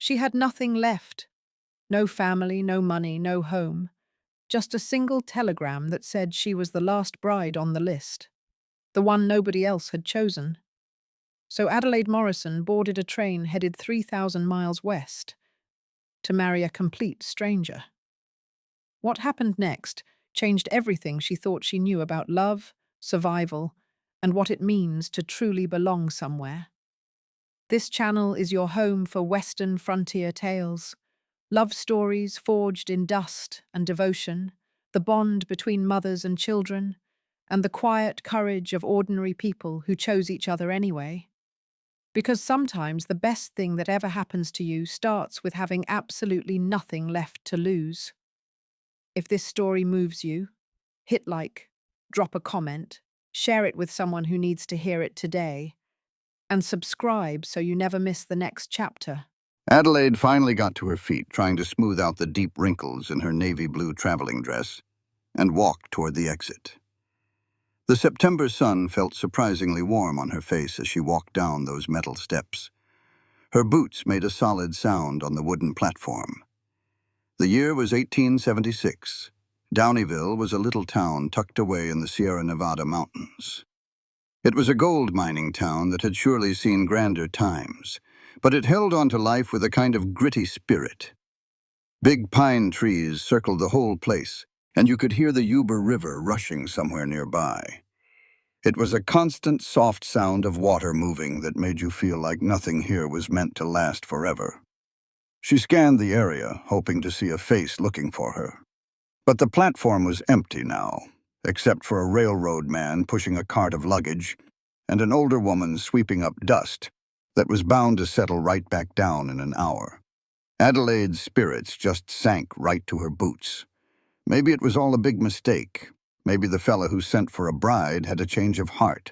She had nothing left. No family, no money, no home. Just a single telegram that said she was the last bride on the list, the one nobody else had chosen. So Adelaide Morrison boarded a train headed 3,000 miles west to marry a complete stranger. What happened next changed everything she thought she knew about love, survival, and what it means to truly belong somewhere. This channel is your home for Western frontier tales, love stories forged in dust and devotion, the bond between mothers and children, and the quiet courage of ordinary people who chose each other anyway. Because sometimes the best thing that ever happens to you starts with having absolutely nothing left to lose. If this story moves you, hit like, drop a comment, share it with someone who needs to hear it today, and subscribe so you never miss the next chapter. Adelaide finally got to her feet, trying to smooth out the deep wrinkles in her navy blue traveling dress, and walked toward the exit. The September sun felt surprisingly warm on her face as she walked down those metal steps. Her boots made a solid sound on the wooden platform. The year was 1876. Downeyville was a little town tucked away in the Sierra Nevada mountains. It was a gold mining town that had surely seen grander times, but it held on to life with a kind of gritty spirit. Big pine trees circled the whole place, and you could hear the Yuba River rushing somewhere nearby. It was a constant, soft sound of water moving that made you feel like nothing here was meant to last forever. She scanned the area, hoping to see a face looking for her. But the platform was empty now, except for a railroad man pushing a cart of luggage and an older woman sweeping up dust that was bound to settle right back down in an hour. Adelaide's spirits just sank right to her boots. Maybe it was all a big mistake. Maybe the fella who sent for a bride had a change of heart,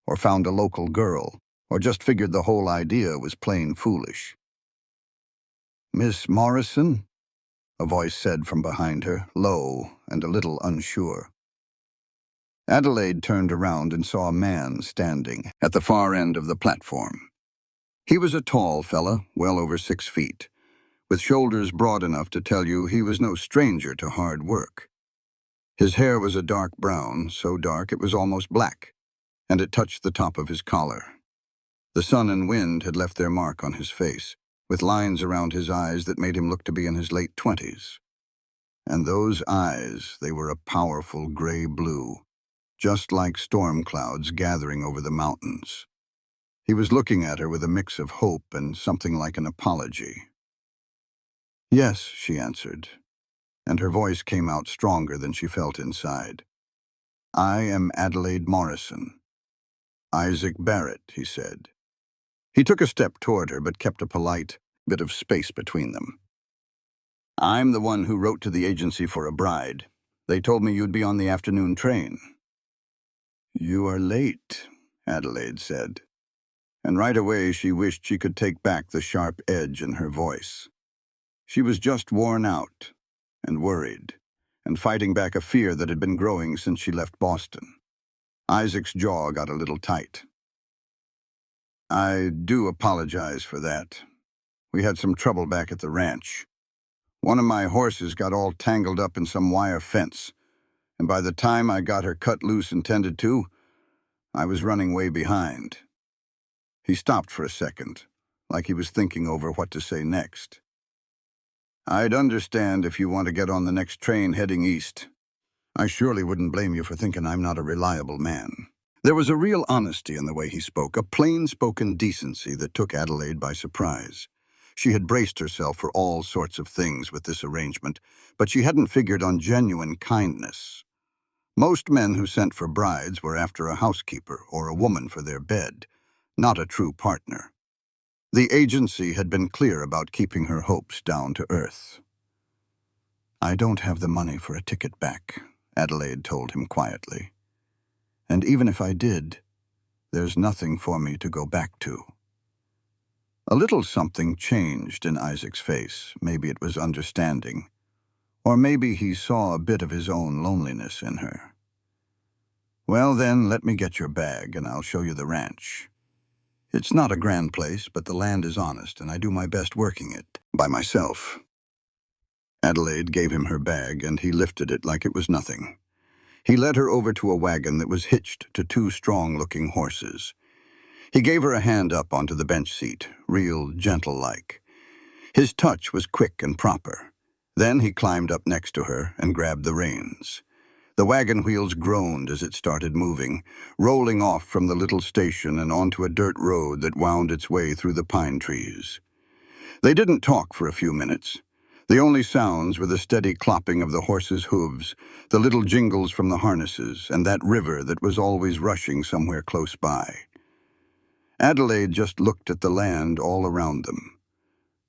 or found a local girl, or just figured the whole idea was plain foolish. "Miss Morrison?" a voice said from behind her, low and a little unsure. Adelaide turned around and saw a man standing at the far end of the platform. He was a tall fella, well over 6 feet, with shoulders broad enough to tell you he was no stranger to hard work. His hair was a dark brown, so dark it was almost black, and it touched the top of his collar. The sun and wind had left their mark on his face, with lines around his eyes that made him look to be in his late 20s. And those eyes, they were a powerful gray blue, just like storm clouds gathering over the mountains. He was looking at her with a mix of hope and something like an apology. "Yes," she answered, and her voice came out stronger than she felt inside. "I am Adelaide Morrison." "Isaac Barrett," he said. He took a step toward her, but kept a polite bit of space between them. "I'm the one who wrote to the agency for a bride. They told me you'd be on the afternoon train." "You are late," Adelaide said, and right away she wished she could take back the sharp edge in her voice. She was just worn out and worried, and fighting back a fear that had been growing since she left Boston. Isaac's jaw got a little tight. "I do apologize for that. We had some trouble back at the ranch. One of my horses got all tangled up in some wire fence, and by the time I got her cut loose and tended to, I was running way behind." He stopped for a second, like he was thinking over what to say next. "I'd understand if you want to get on the next train heading east. I surely wouldn't blame you for thinking I'm not a reliable man." There was a real honesty in the way he spoke, a plain-spoken decency that took Adelaide by surprise. She had braced herself for all sorts of things with this arrangement, but she hadn't figured on genuine kindness. Most men who sent for brides were after a housekeeper or a woman for their bed, not a true partner. The agency had been clear about keeping her hopes down to earth. "I don't have the money for a ticket back," Adelaide told him quietly. "And even if I did, there's nothing for me to go back to." A little something changed in Isaac's face. Maybe it was understanding, or maybe he saw a bit of his own loneliness in her. "Well then, let me get your bag and I'll show you the ranch. It's not a grand place, but the land is honest and I do my best working it. By myself. Adelaide gave him her bag, and he lifted it like it was nothing. He led her over to a wagon that was hitched to two strong-looking horses. He gave her a hand up onto the bench seat, real gentle-like. His touch was quick and proper. Then he climbed up next to her and grabbed the reins. The wagon wheels groaned as it started moving, rolling off from the little station and onto a dirt road that wound its way through the pine trees. They didn't talk for a few minutes. The only sounds were the steady clopping of the horses' hooves, the little jingles from the harnesses, and that river that was always rushing somewhere close by. Adelaide just looked at the land all around them.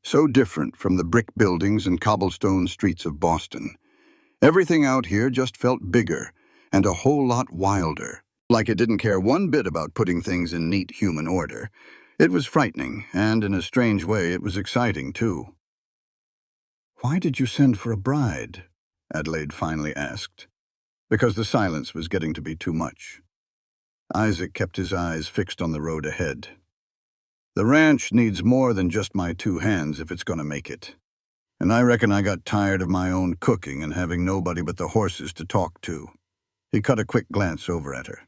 So different from the brick buildings and cobblestone streets of Boston. Everything out here just felt bigger and a whole lot wilder, like it didn't care one bit about putting things in neat human order. It was frightening, and in a strange way it was exciting, too. "Why did you send for a bride?" Adelaide finally asked, because the silence was getting to be too much. Isaac kept his eyes fixed on the road ahead. "The ranch needs more than just my two hands if it's going to make it. And I reckon I got tired of my own cooking and having nobody but the horses to talk to." He cut a quick glance over at her.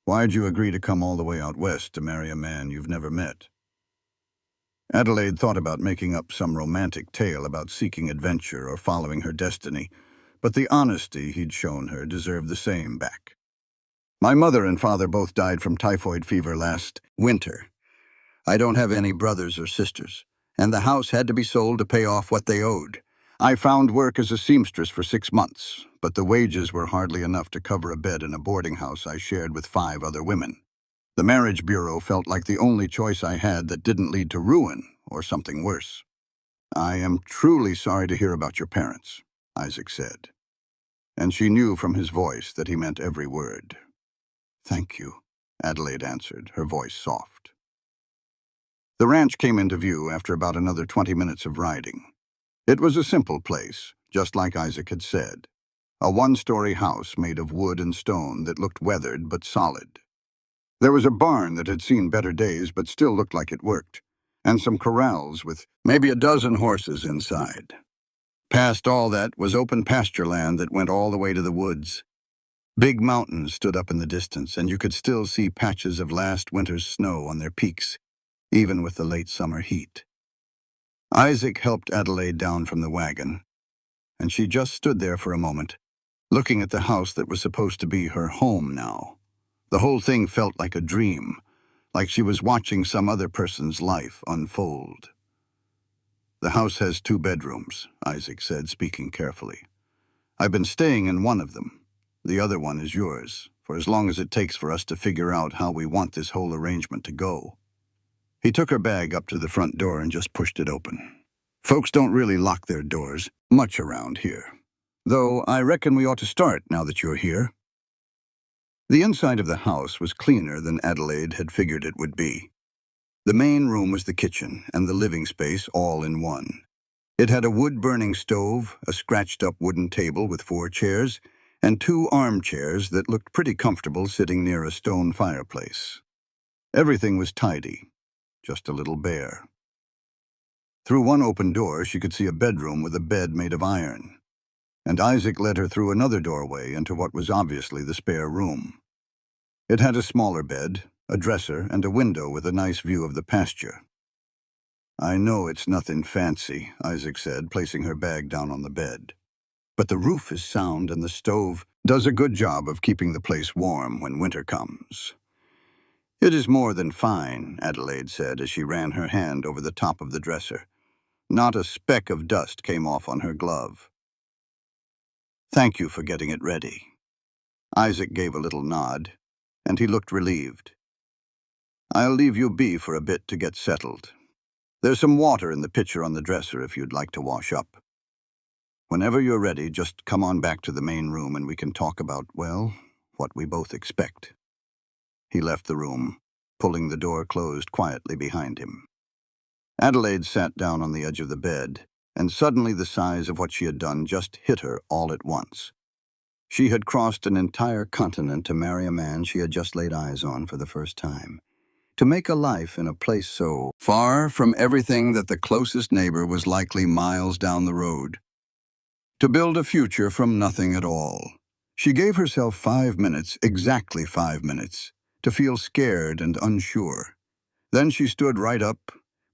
"Why'd you agree to come all the way out west to marry a man you've never met?" Adelaide thought about making up some romantic tale about seeking adventure or following her destiny, but the honesty he'd shown her deserved the same back. "My mother and father both died from typhoid fever last winter. I don't have any brothers or sisters, and the house had to be sold to pay off what they owed. I found work as a seamstress for 6 months, but the wages were hardly enough to cover a bed in a boarding house I shared with 5 other women. The marriage bureau felt like the only choice I had that didn't lead to ruin or something worse." "I am truly sorry to hear about your parents," Isaac said. And she knew from his voice that he meant every word. "Thank you," Adelaide answered, her voice soft. The ranch came into view after about another 20 minutes of riding. It was a simple place, just like Isaac had said. A one-story house made of wood and stone that looked weathered but solid. There was a barn that had seen better days but still looked like it worked, and some corrals with maybe a dozen horses inside. Past all that was open pasture land that went all the way to the woods. Big mountains stood up in the distance, and you could still see patches of last winter's snow on their peaks, even with the late summer heat. Isaac helped Adelaide down from the wagon, and she just stood there for a moment, looking at the house that was supposed to be her home now. The whole thing felt like a dream, like she was watching some other person's life unfold. "The house has 2 bedrooms, Isaac said, speaking carefully. "I've been staying in one of them. The other one is yours, for as long as it takes for us to figure out how we want this whole arrangement to go." He took her bag up to the front door and just pushed it open. "Folks don't really lock their doors much around here, though I reckon we ought to start now that you're here." The inside of the house was cleaner than Adelaide had figured it would be. The main room was the kitchen and the living space all in one. It had a wood-burning stove, a scratched-up wooden table with 4 chairs, and 2 armchairs that looked pretty comfortable sitting near a stone fireplace. Everything was tidy, just a little bare. Through one open door, she could see a bedroom with a bed made of iron, and Isaac led her through another doorway into what was obviously the spare room. It had a smaller bed, a dresser, and a window with a nice view of the pasture. "I know it's nothing fancy," Isaac said, placing her bag down on the bed. "But the roof is sound and the stove does a good job of keeping the place warm when winter comes." "It is more than fine," Adelaide said as she ran her hand over the top of the dresser. Not a speck of dust came off on her glove. "Thank you for getting it ready." Isaac gave a little nod, and he looked relieved. "I'll leave you be for a bit to get settled. There's some water in the pitcher on the dresser if you'd like to wash up. Whenever you're ready, just come on back to the main room and we can talk about, well, what we both expect." He left the room, pulling the door closed quietly behind him. Adelaide sat down on the edge of the bed, and suddenly the size of what she had done just hit her all at once. She had crossed an entire continent to marry a man she had just laid eyes on for the first time. to make a life in a place so far from everything that the closest neighbor was likely miles down the road. To build a future from nothing at all. She gave herself 5 minutes, exactly 5 minutes, to feel scared and unsure. Then she stood right up,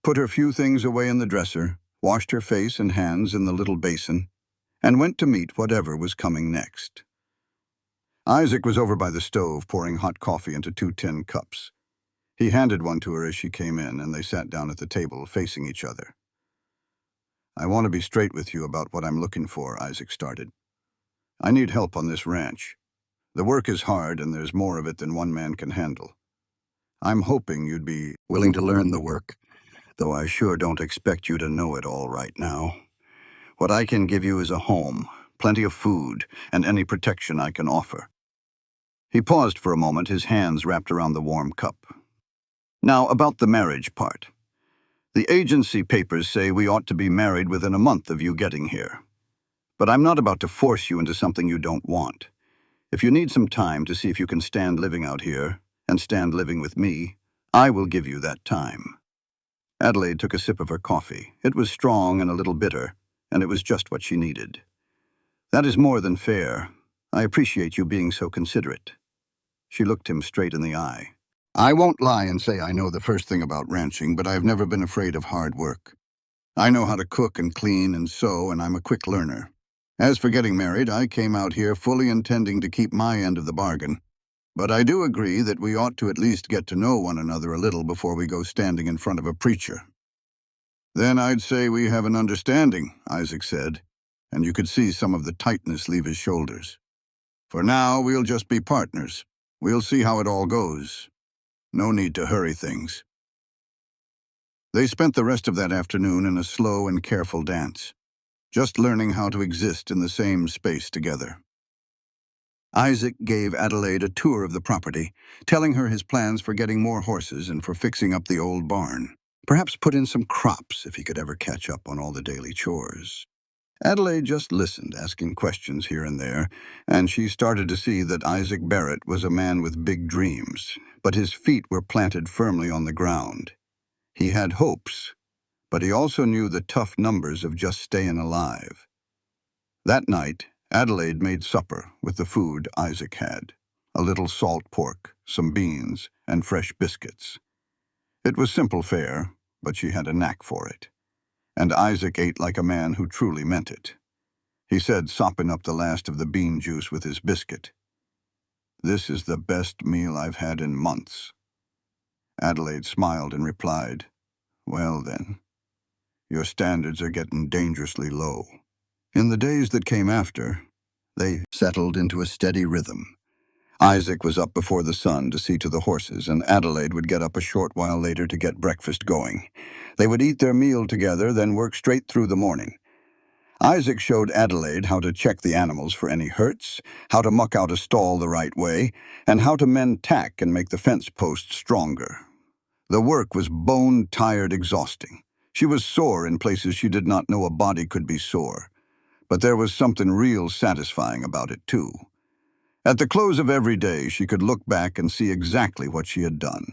put her few things away in the dresser, washed her face and hands in the little basin, and went to meet whatever was coming next. Isaac was over by the stove pouring hot coffee into 2 tin cups. He handed one to her as she came in, and they sat down at the table, facing each other. "I want to be straight with you about what I'm looking for," Isaac started. "I need help on this ranch. The work is hard, and there's more of it than one man can handle. I'm hoping you'd be willing to learn the work, though I sure don't expect you to know it all right now. What I can give you is a home, plenty of food, and any protection I can offer." He paused for a moment, his hands wrapped around the warm cup. "Now, about the marriage part. The agency papers say we ought to be married within a month of you getting here. But I'm not about to force you into something you don't want. If you need some time to see if you can stand living out here, and stand living with me, I will give you that time." Adelaide took a sip of her coffee. It was strong and a little bitter, and it was just what she needed. "That is more than fair. I appreciate you being so considerate." She looked him straight in the eye. "I won't lie and say I know the first thing about ranching, but I've never been afraid of hard work. I know how to cook and clean and sew, and I'm a quick learner. As for getting married, I came out here fully intending to keep my end of the bargain. But I do agree that we ought to at least get to know one another a little before we go standing in front of a preacher." "Then I'd say we have an understanding," Isaac said, and you could see some of the tightness leave his shoulders. "For now, we'll just be partners. We'll see how it all goes. No need to hurry things." They spent the rest of that afternoon in a slow and careful dance, just learning how to exist in the same space together. Isaac gave Adelaide a tour of the property, telling her his plans for getting more horses and for fixing up the old barn. Perhaps put in some crops if he could ever catch up on all the daily chores. Adelaide just listened, asking questions here and there, and she started to see that Isaac Barrett was a man with big dreams, but his feet were planted firmly on the ground. He had hopes, but he also knew the tough numbers of just staying alive. That night, Adelaide made supper with the food Isaac had: a little salt pork, some beans, and fresh biscuits. It was simple fare, but she had a knack for it. And Isaac ate like a man who truly meant it. He said, sopping up the last of the bean juice with his biscuit, "This is the best meal I've had in months." Adelaide smiled and replied, "Well then, your standards are getting dangerously low." In the days that came after, they settled into a steady rhythm. Isaac was up before the sun to see to the horses, and Adelaide would get up a short while later to get breakfast going. They would eat their meal together, then work straight through the morning. Isaac showed Adelaide how to check the animals for any hurts, how to muck out a stall the right way, and how to mend tack and make the fence posts stronger. The work was bone-tired exhausting. She was sore in places she did not know a body could be sore. But there was something real satisfying about it, too. At the close of every day, she could look back and see exactly what she had done.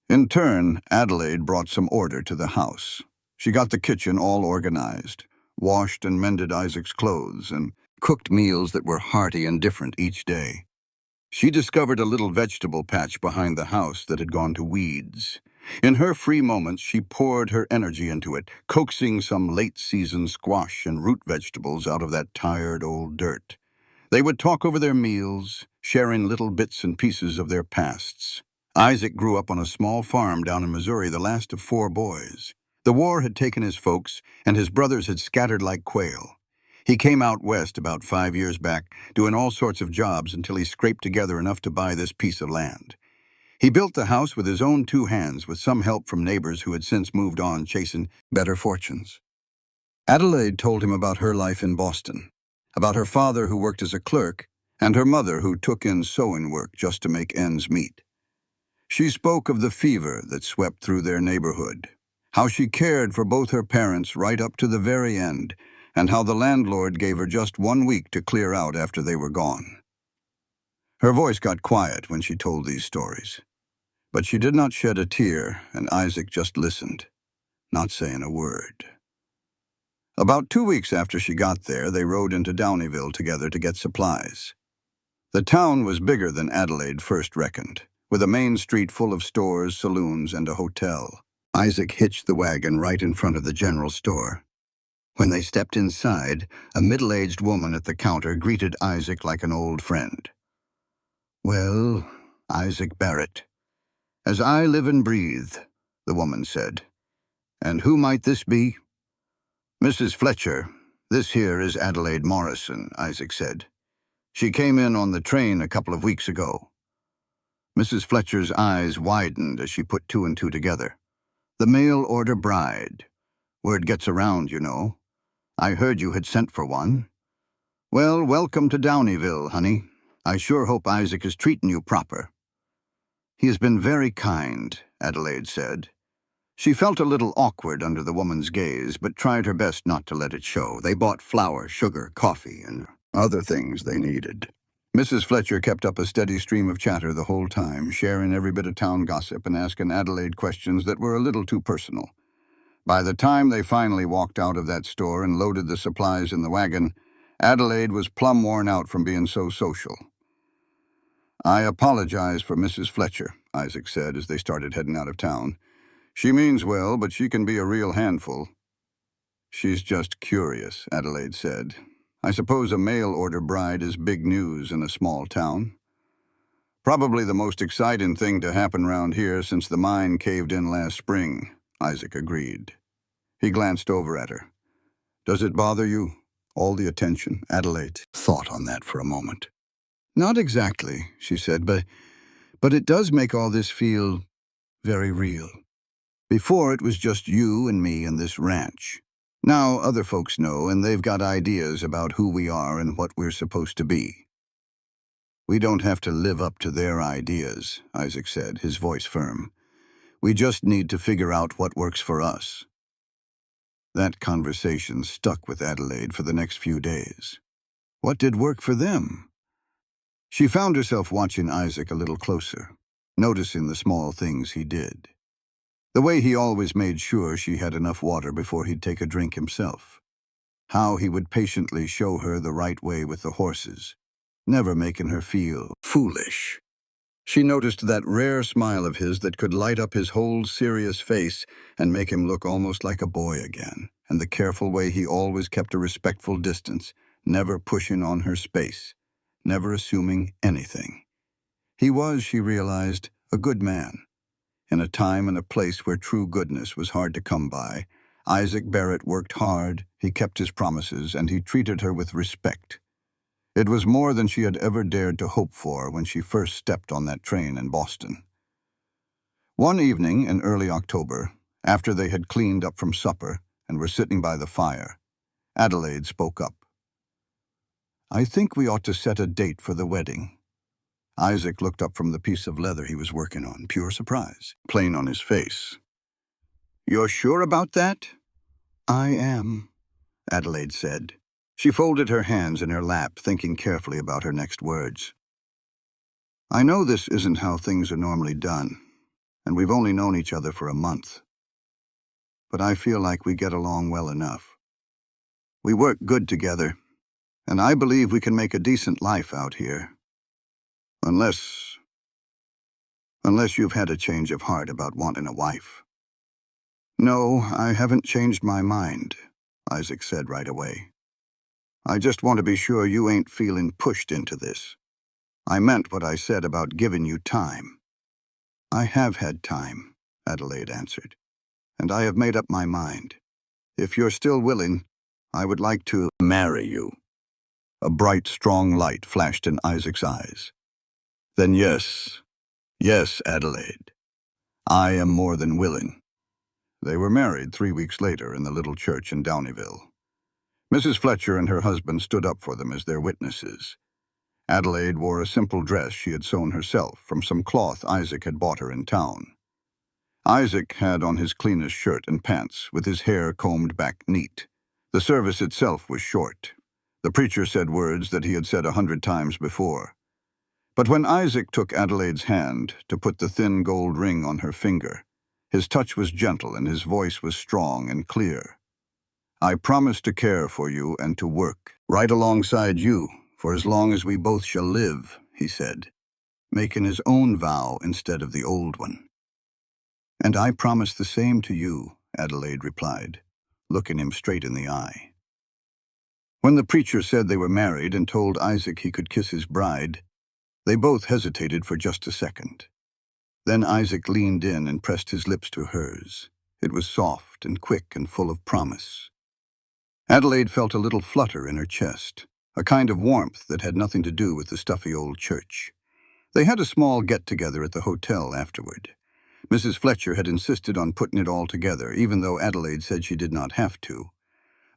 In turn, Adelaide brought some order to the house. She got the kitchen all organized, washed and mended Isaac's clothes, and cooked meals that were hearty and different each day. She discovered a little vegetable patch behind the house that had gone to weeds. In her free moments, she poured her energy into it, coaxing some late-season squash and root vegetables out of that tired old dirt. They would talk over their meals, sharing little bits and pieces of their pasts. Isaac grew up on a small farm down in Missouri, the last of 4 boys. The war had taken his folks, and his brothers had scattered like quail. He came out west about 5 years back, doing all sorts of jobs until he scraped together enough to buy this piece of land. He built the house with his own 2 hands, with some help from neighbors who had since moved on, chasing better fortunes. Adelaide told him about her life in Boston, about her father who worked as a clerk, and her mother who took in sewing work just to make ends meet. She spoke of the fever that swept through their neighborhood, how she cared for both her parents right up to the very end, and how the landlord gave her just 1 week to clear out after they were gone. Her voice got quiet when she told these stories. But she did not shed a tear, and Isaac just listened, not saying a word. About 2 weeks after she got there, they rode into Downeyville together to get supplies. The town was bigger than Adelaide first reckoned, with a main street full of stores, saloons, and a hotel. Isaac hitched the wagon right in front of the general store. When they stepped inside, a middle-aged woman at the counter greeted Isaac like an old friend. "Well, Isaac Barrett, as I live and breathe," the woman said. "And who might this be?" "Mrs. Fletcher, this here is Adelaide Morrison," Isaac said. "She came in on the train a couple of weeks ago." Mrs. Fletcher's eyes widened as she put two and two together. "The mail-order bride. Word gets around, you know. I heard you had sent for one. Well, welcome to Downeyville, honey. I sure hope Isaac is treating you proper." "He has been very kind," Adelaide said. She felt a little awkward under the woman's gaze, but tried her best not to let it show. They bought flour, sugar, coffee, and other things they needed. Mrs. Fletcher kept up a steady stream of chatter the whole time, sharing every bit of town gossip and asking Adelaide questions that were a little too personal. By the time they finally walked out of that store and loaded the supplies in the wagon, Adelaide was plumb worn out from being so social. "I apologize for Mrs. Fletcher," Isaac said as they started heading out of town. "She means well, but she can be a real handful." "She's just curious," Adelaide said. "I suppose a mail-order bride is big news in a small town." "Probably the most exciting thing to happen round here since the mine caved in last spring," Isaac agreed. He glanced over at her. "Does it bother you, all the attention?" Adelaide thought on that for a moment. "Not exactly," she said, but it does make all this feel very real. Before it was just you and me and this ranch. Now other folks know, and they've got ideas about who we are and what we're supposed to be." "We don't have to live up to their ideas," Isaac said, his voice firm. "We just need to figure out what works for us." That conversation stuck with Adelaide for the next few days. What did work for them? She found herself watching Isaac a little closer, noticing the small things he did. The way he always made sure she had enough water before he'd take a drink himself. How he would patiently show her the right way with the horses, never making her feel foolish. She noticed that rare smile of his that could light up his whole serious face and make him look almost like a boy again, and the careful way he always kept a respectful distance, never pushing on her space, never assuming anything. He was, she realized, a good man. In a time and a place where true goodness was hard to come by, Isaac Barrett worked hard, he kept his promises, and he treated her with respect. It was more than she had ever dared to hope for when she first stepped on that train in Boston. One evening in early October, after they had cleaned up from supper and were sitting by the fire, Adelaide spoke up. "I think we ought to set a date for the wedding." Isaac looked up from the piece of leather he was working on, pure surprise, plain on his face. "You're sure about that?" "I am," Adelaide said. She folded her hands in her lap, thinking carefully about her next words. "I know this isn't how things are normally done, and we've only known each other for a month. But I feel like we get along well enough. We work good together, and I believe we can make a decent life out here. Unless you've had a change of heart about wanting a wife." "No, I haven't changed my mind," Isaac said right away. "I just want to be sure you ain't feeling pushed into this. I meant what I said about giving you time." "I have had time," Adelaide answered, "and I have made up my mind. If you're still willing, I would like to marry you." A bright, strong light flashed in Isaac's eyes. "Then yes, Adelaide, I am more than willing." They were married 3 weeks later in the little church in Downeyville. Mrs. Fletcher and her husband stood up for them as their witnesses. Adelaide wore a simple dress she had sewn herself from some cloth Isaac had bought her in town. Isaac had on his cleanest shirt and pants, with his hair combed back neat. The service itself was short. The preacher said words that he had said 100 times before. But when Isaac took Adelaide's hand to put the thin gold ring on her finger, his touch was gentle and his voice was strong and clear. "I promise to care for you and to work right alongside you for as long as we both shall live," he said, making his own vow instead of the old one. "And I promise the same to you," Adelaide replied, looking him straight in the eye. When the preacher said they were married and told Isaac he could kiss his bride, they both hesitated for just a second. Then Isaac leaned in and pressed his lips to hers. It was soft and quick and full of promise. Adelaide felt a little flutter in her chest, a kind of warmth that had nothing to do with the stuffy old church. They had a small get-together at the hotel afterward. Mrs. Fletcher had insisted on putting it all together, even though Adelaide said she did not have to.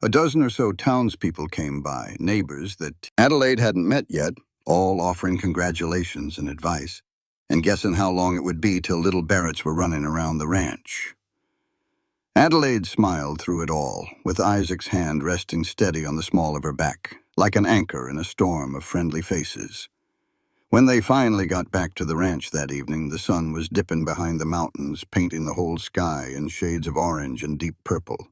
A dozen or so townspeople came by, neighbors that Adelaide hadn't met yet, all offering congratulations and advice, and guessing how long it would be till little Barretts were running around the ranch. Adelaide smiled through it all, with Isaac's hand resting steady on the small of her back, like an anchor in a storm of friendly faces. When they finally got back to the ranch that evening, the sun was dipping behind the mountains, painting the whole sky in shades of orange and deep purple.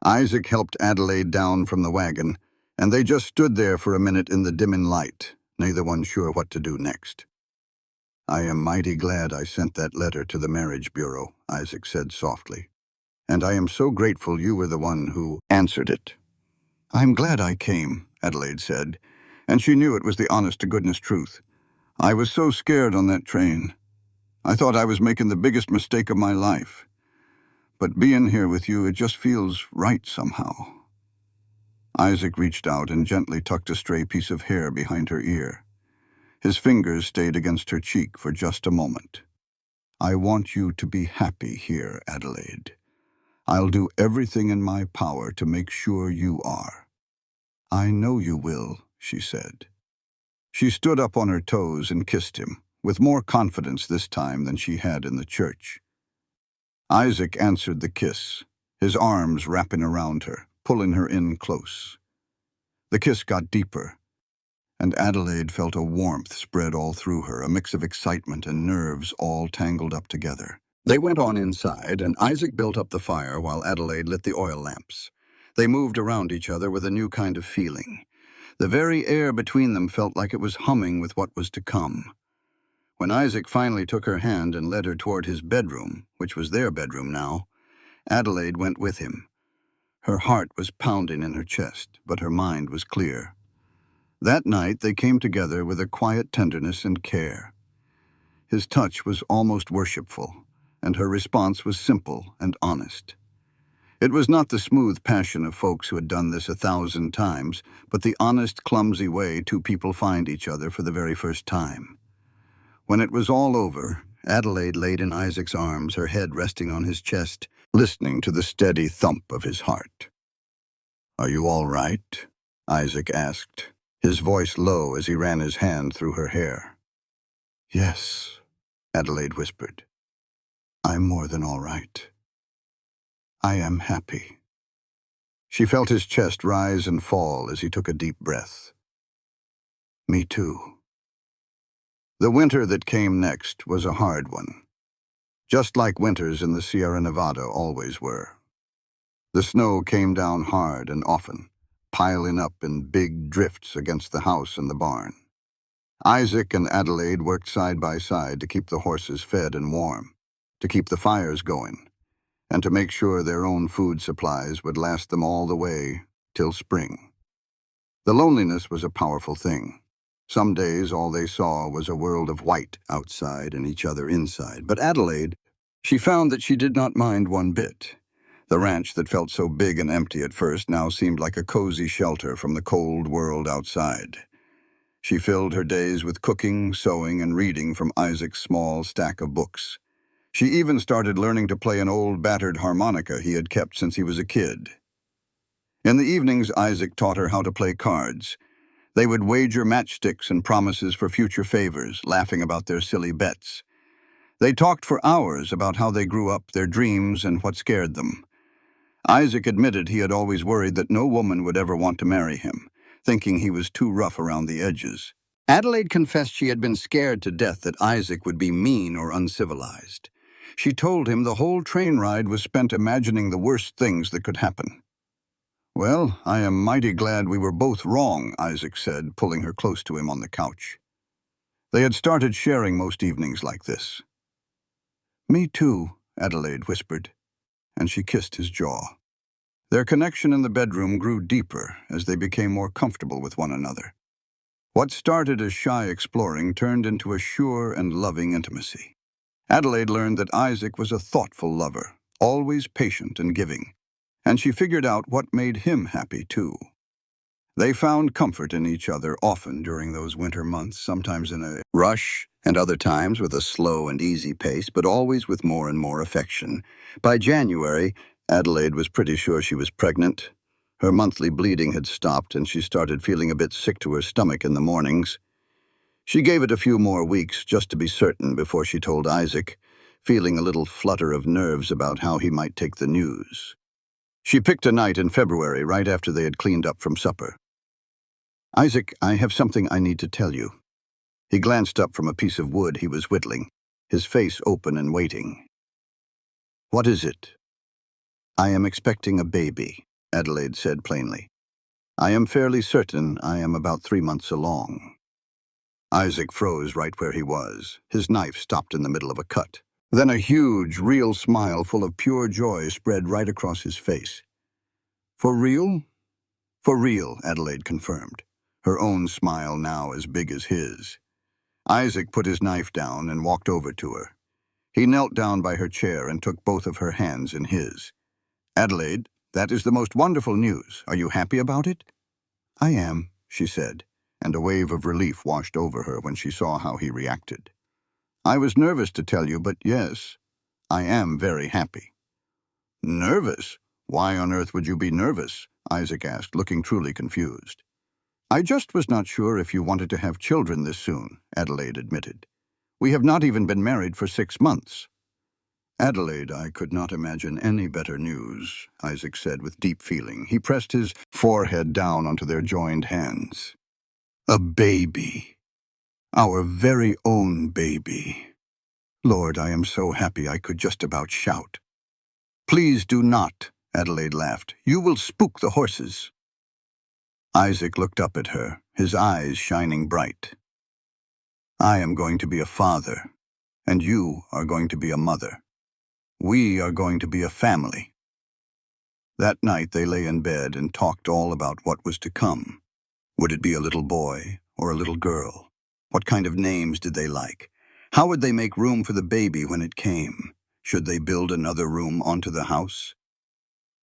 Isaac helped Adelaide down from the wagon, and they just stood there for a minute in the dimming light, neither one sure what to do next. "I am mighty glad I sent that letter to the marriage bureau," Isaac said softly. "And I am so grateful you were the one who answered it." "I'm glad I came," Adelaide said, and she knew it was the honest-to-goodness truth. "I was so scared on that train. I thought I was making the biggest mistake of my life. But being here with you, it just feels right somehow." Isaac reached out and gently tucked a stray piece of hair behind her ear. His fingers stayed against her cheek for just a moment. "I want you to be happy here, Adelaide. I'll do everything in my power to make sure you are." "I know you will," she said. She stood up on her toes and kissed him, with more confidence this time than she had in the church. Isaac answered the kiss, his arms wrapping around her, pulling her in close. The kiss got deeper, and Adelaide felt a warmth spread all through her, a mix of excitement and nerves all tangled up together. They went on inside, and Isaac built up the fire while Adelaide lit the oil lamps. They moved around each other with a new kind of feeling. The very air between them felt like it was humming with what was to come. When Isaac finally took her hand and led her toward his bedroom, which was their bedroom now, Adelaide went with him. Her heart was pounding in her chest, but her mind was clear. That night they came together with a quiet tenderness and care. His touch was almost worshipful, and her response was simple and honest. It was not the smooth passion of folks who had done this 1,000 times, but the honest, clumsy way two people find each other for the very first time. When it was all over, Adelaide laid in Isaac's arms, her head resting on his chest, listening to the steady thump of his heart. "Are you all right?" Isaac asked, his voice low as he ran his hand through her hair. "Yes," Adelaide whispered. "I'm more than all right. I am happy." She felt his chest rise and fall as he took a deep breath. "Me too." The winter that came next was a hard one, just like winters in the Sierra Nevada always were. The snow came down hard and often, piling up in big drifts against the house and the barn. Isaac and Adelaide worked side by side to keep the horses fed and warm, to keep the fires going, and to make sure their own food supplies would last them all the way till spring. The loneliness was a powerful thing. Some days all they saw was a world of white outside and each other inside. But Adelaide, she found that she did not mind one bit. The ranch that felt so big and empty at first now seemed like a cozy shelter from the cold world outside. She filled her days with cooking, sewing, and reading from Isaac's small stack of books. She even started learning to play an old battered harmonica he had kept since he was a kid. In the evenings, Isaac taught her how to play cards. They would wager matchsticks and promises for future favors, laughing about their silly bets. They talked for hours about how they grew up, their dreams, and what scared them. Isaac admitted he had always worried that no woman would ever want to marry him, thinking he was too rough around the edges. Adelaide confessed she had been scared to death that Isaac would be mean or uncivilized. She told him the whole train ride was spent imagining the worst things that could happen. "Well, I am mighty glad we were both wrong," Isaac said, pulling her close to him on the couch. They had started sharing most evenings like this. "Me too," Adelaide whispered, and she kissed his jaw. Their connection in the bedroom grew deeper as they became more comfortable with one another. What started as shy exploring turned into a sure and loving intimacy. Adelaide learned that Isaac was a thoughtful lover, always patient and giving, and she figured out what made him happy too. They found comfort in each other often during those winter months, sometimes in a rush and other times with a slow and easy pace, but always with more and more affection. By January, Adelaide was pretty sure she was pregnant. Her monthly bleeding had stopped and she started feeling a bit sick to her stomach in the mornings. She gave it a few more weeks just to be certain before she told Isaac, feeling a little flutter of nerves about how he might take the news. She picked a night in February right after they had cleaned up from supper. "Isaac, I have something I need to tell you." He glanced up from a piece of wood he was whittling, his face open and waiting. "What is it?" "I am expecting a baby," Adelaide said plainly. "I am fairly certain I am about 3 months along." Isaac froze right where he was. His knife stopped in the middle of a cut. Then a huge, real smile full of pure joy spread right across his face. "For real?" "For real," Adelaide confirmed, her own smile now as big as his. Isaac put his knife down and walked over to her. He knelt down by her chair and took both of her hands in his. "Adelaide, that is the most wonderful news. Are you happy about it?" "I am," she said, and a wave of relief washed over her when she saw how he reacted. "I was nervous to tell you, but yes, I am very happy." "Nervous? Why on earth would you be nervous?" Isaac asked, looking truly confused. "I just was not sure if you wanted to have children this soon," Adelaide admitted. "We have not even been married for 6 months." "Adelaide, I could not imagine any better news," Isaac said with deep feeling. He pressed his forehead down onto their joined hands. "A baby. Our very own baby. Lord, I am so happy I could just about shout." "Please do not," Adelaide laughed. "You will spook the horses." Isaac looked up at her, his eyes shining bright. "I am going to be a father, and you are going to be a mother. We are going to be a family." That night they lay in bed and talked all about what was to come. Would it be a little boy or a little girl? What kind of names did they like? How would they make room for the baby when it came? Should they build another room onto the house?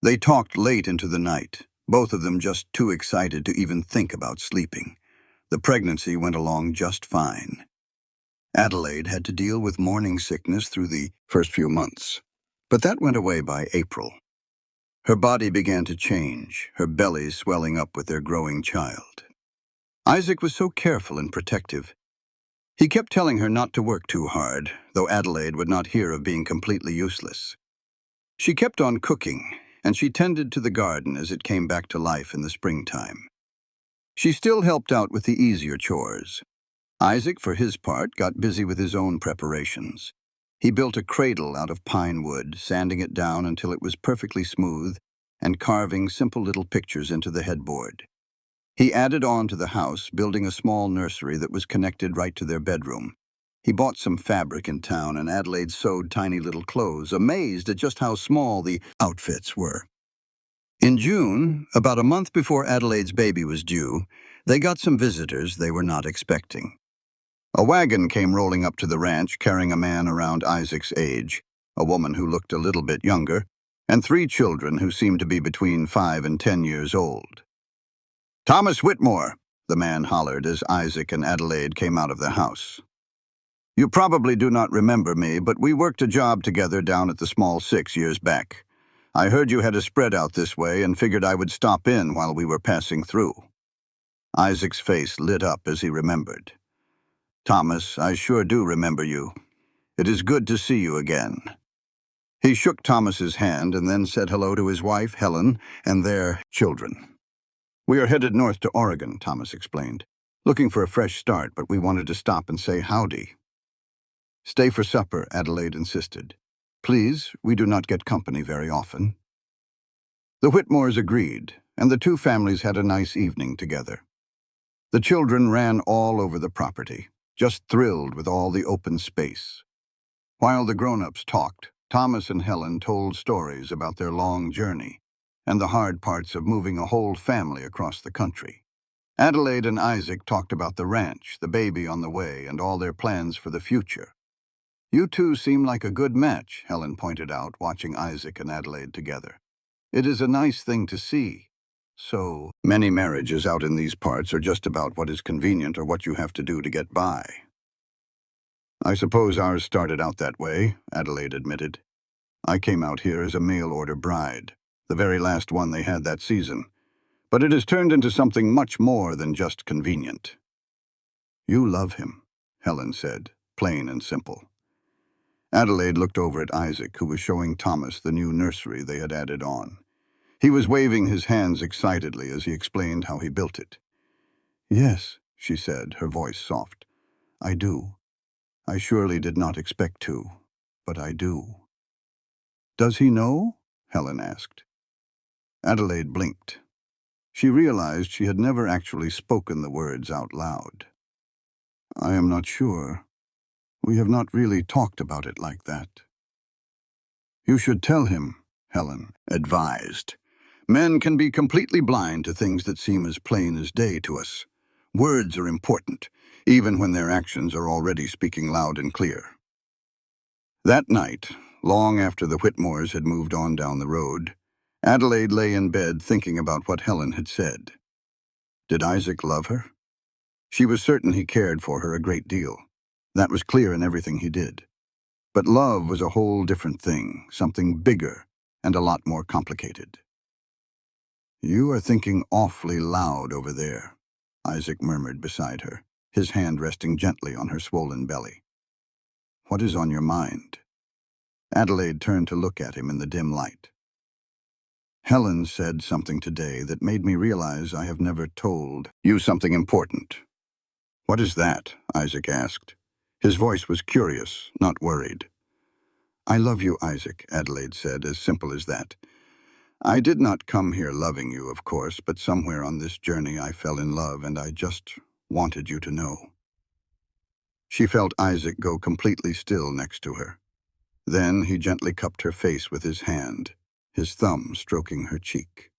They talked late into the night, both of them just too excited to even think about sleeping. The pregnancy went along just fine. Adelaide had to deal with morning sickness through the first few months, but that went away by April. Her body began to change, her belly swelling up with their growing child. Isaac was so careful and protective. He kept telling her not to work too hard, though Adelaide would not hear of being completely useless. She kept on cooking, and she tended to the garden as it came back to life in the springtime. She still helped out with the easier chores. Isaac, for his part, got busy with his own preparations. He built a cradle out of pine wood, sanding it down until it was perfectly smooth, and carving simple little pictures into the headboard. He added on to the house, building a small nursery that was connected right to their bedroom. He bought some fabric in town, and Adelaide sewed tiny little clothes, amazed at just how small the outfits were. In June, about a month before Adelaide's baby was due, they got some visitors they were not expecting. A wagon came rolling up to the ranch carrying a man around Isaac's age, a woman who looked a little bit younger, and 3 children who seemed to be between 5 and 10 years old. "Thomas Whitmore," the man hollered as Isaac and Adelaide came out of the house. "You probably do not remember me, but we worked a job together down at the Small 6 years back. I heard you had a spread out this way and figured I would stop in while we were passing through." Isaac's face lit up as he remembered. "Thomas, I sure do remember you. It is good to see you again." He shook Thomas's hand and then said hello to his wife, Helen, and their children. "We are headed north to Oregon," Thomas explained. Looking for a fresh start, but we wanted to stop and say howdy. Stay for supper, Adelaide insisted. Please, we do not get company very often. The Whitmores agreed, and the two families had a nice evening together. The children ran all over the property, just thrilled with all the open space. While the grown-ups talked, Thomas and Helen told stories about their long journey and the hard parts of moving a whole family across the country. Adelaide and Isaac talked about the ranch, the baby on the way, and all their plans for the future. You two seem like a good match, Helen pointed out, watching Isaac and Adelaide together. It is a nice thing to see. So many marriages out in these parts are just about what is convenient or what you have to do to get by. I suppose ours started out that way, Adelaide admitted. I came out here as a mail-order bride, the very last one they had that season. But it has turned into something much more than just convenient. You love him, Helen said, plain and simple. Adelaide looked over at Isaac, who was showing Thomas the new nursery they had added on. He was waving his hands excitedly as he explained how he built it. Yes, she said, her voice soft. I do. I surely did not expect to, but I do. Does he know? Helen asked. Adelaide blinked. She realized she had never actually spoken the words out loud. I am not sure. We have not really talked about it like that. You should tell him, Helen advised. Men can be completely blind to things that seem as plain as day to us. Words are important, even when their actions are already speaking loud and clear. That night, long after the Whitmores had moved on down the road, Adelaide lay in bed thinking about what Helen had said. Did Isaac love her? She was certain he cared for her a great deal. That was clear in everything he did. But love was a whole different thing, something bigger and a lot more complicated. You are thinking awfully loud over there, Isaac murmured beside her, his hand resting gently on her swollen belly. What is on your mind? Adelaide turned to look at him in the dim light. Helen said something today that made me realize I have never told you something important. What is that? Isaac asked. His voice was curious, not worried. I love you, Isaac, Adelaide said, as simple as that. I did not come here loving you, of course, but somewhere on this journey I fell in love, and I just wanted you to know. She felt Isaac go completely still next to her. Then he gently cupped her face with his hand, his thumb stroking her cheek.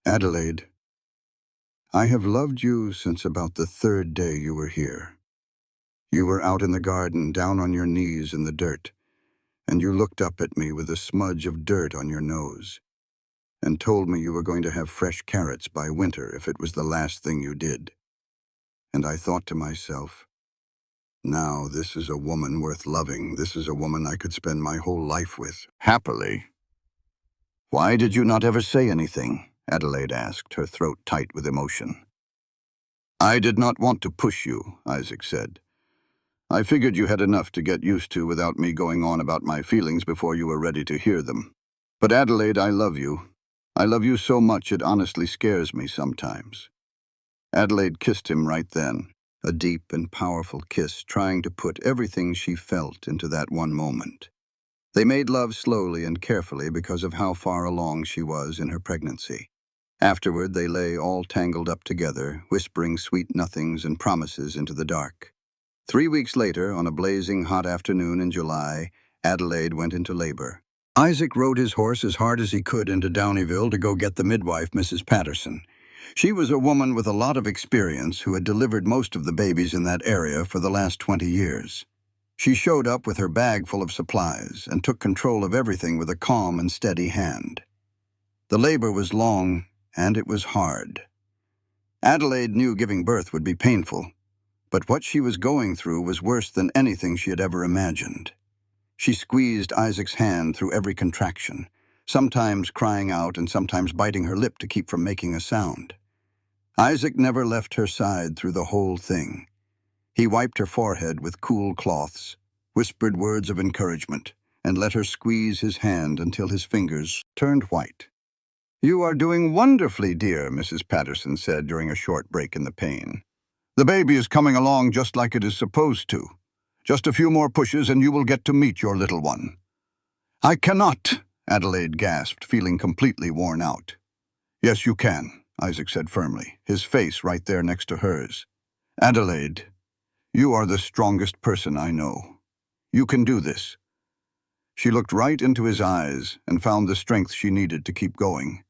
Adelaide, I have loved you since about the third day you were here. You were out in the garden, down on your knees in the dirt, and you looked up at me with a smudge of dirt on your nose, and told me you were going to have fresh carrots by winter if it was the last thing you did. And I thought to myself, now this is a woman worth loving. This is a woman I could spend my whole life with, happily. Why did you not ever say anything? Adelaide asked, her throat tight with emotion. I did not want to push you, Isaac said. I figured you had enough to get used to without me going on about my feelings before you were ready to hear them. But Adelaide, I love you. I love you so much it honestly scares me sometimes. Adelaide kissed him right then, a deep and powerful kiss, trying to put everything she felt into that one moment. They made love slowly and carefully because of how far along she was in her pregnancy. Afterward, they lay all tangled up together, whispering sweet nothings and promises into the dark. 3 weeks later, on a blazing hot afternoon in July, Adelaide went into labor. Isaac rode his horse as hard as he could into Downeyville to go get the midwife, Mrs. Patterson. She was a woman with a lot of experience who had delivered most of the babies in that area for the last 20 years. She showed up with her bag full of supplies and took control of everything with a calm and steady hand. The labor was long, and it was hard. Adelaide knew giving birth would be painful, but what she was going through was worse than anything she had ever imagined. She squeezed Isaac's hand through every contraction, sometimes crying out and sometimes biting her lip to keep from making a sound. Isaac never left her side through the whole thing. He wiped her forehead with cool cloths, whispered words of encouragement, and let her squeeze his hand until his fingers turned white. You are doing wonderfully, dear, Mrs. Patterson said during a short break in the pain. The baby is coming along just like it is supposed to. Just a few more pushes and you will get to meet your little one." "I cannot," Adelaide gasped, feeling completely worn out. "Yes, you can," Isaac said firmly, his face right there next to hers. "Adelaide, you are the strongest person I know. You can do this." She looked right into his eyes and found the strength she needed to keep going.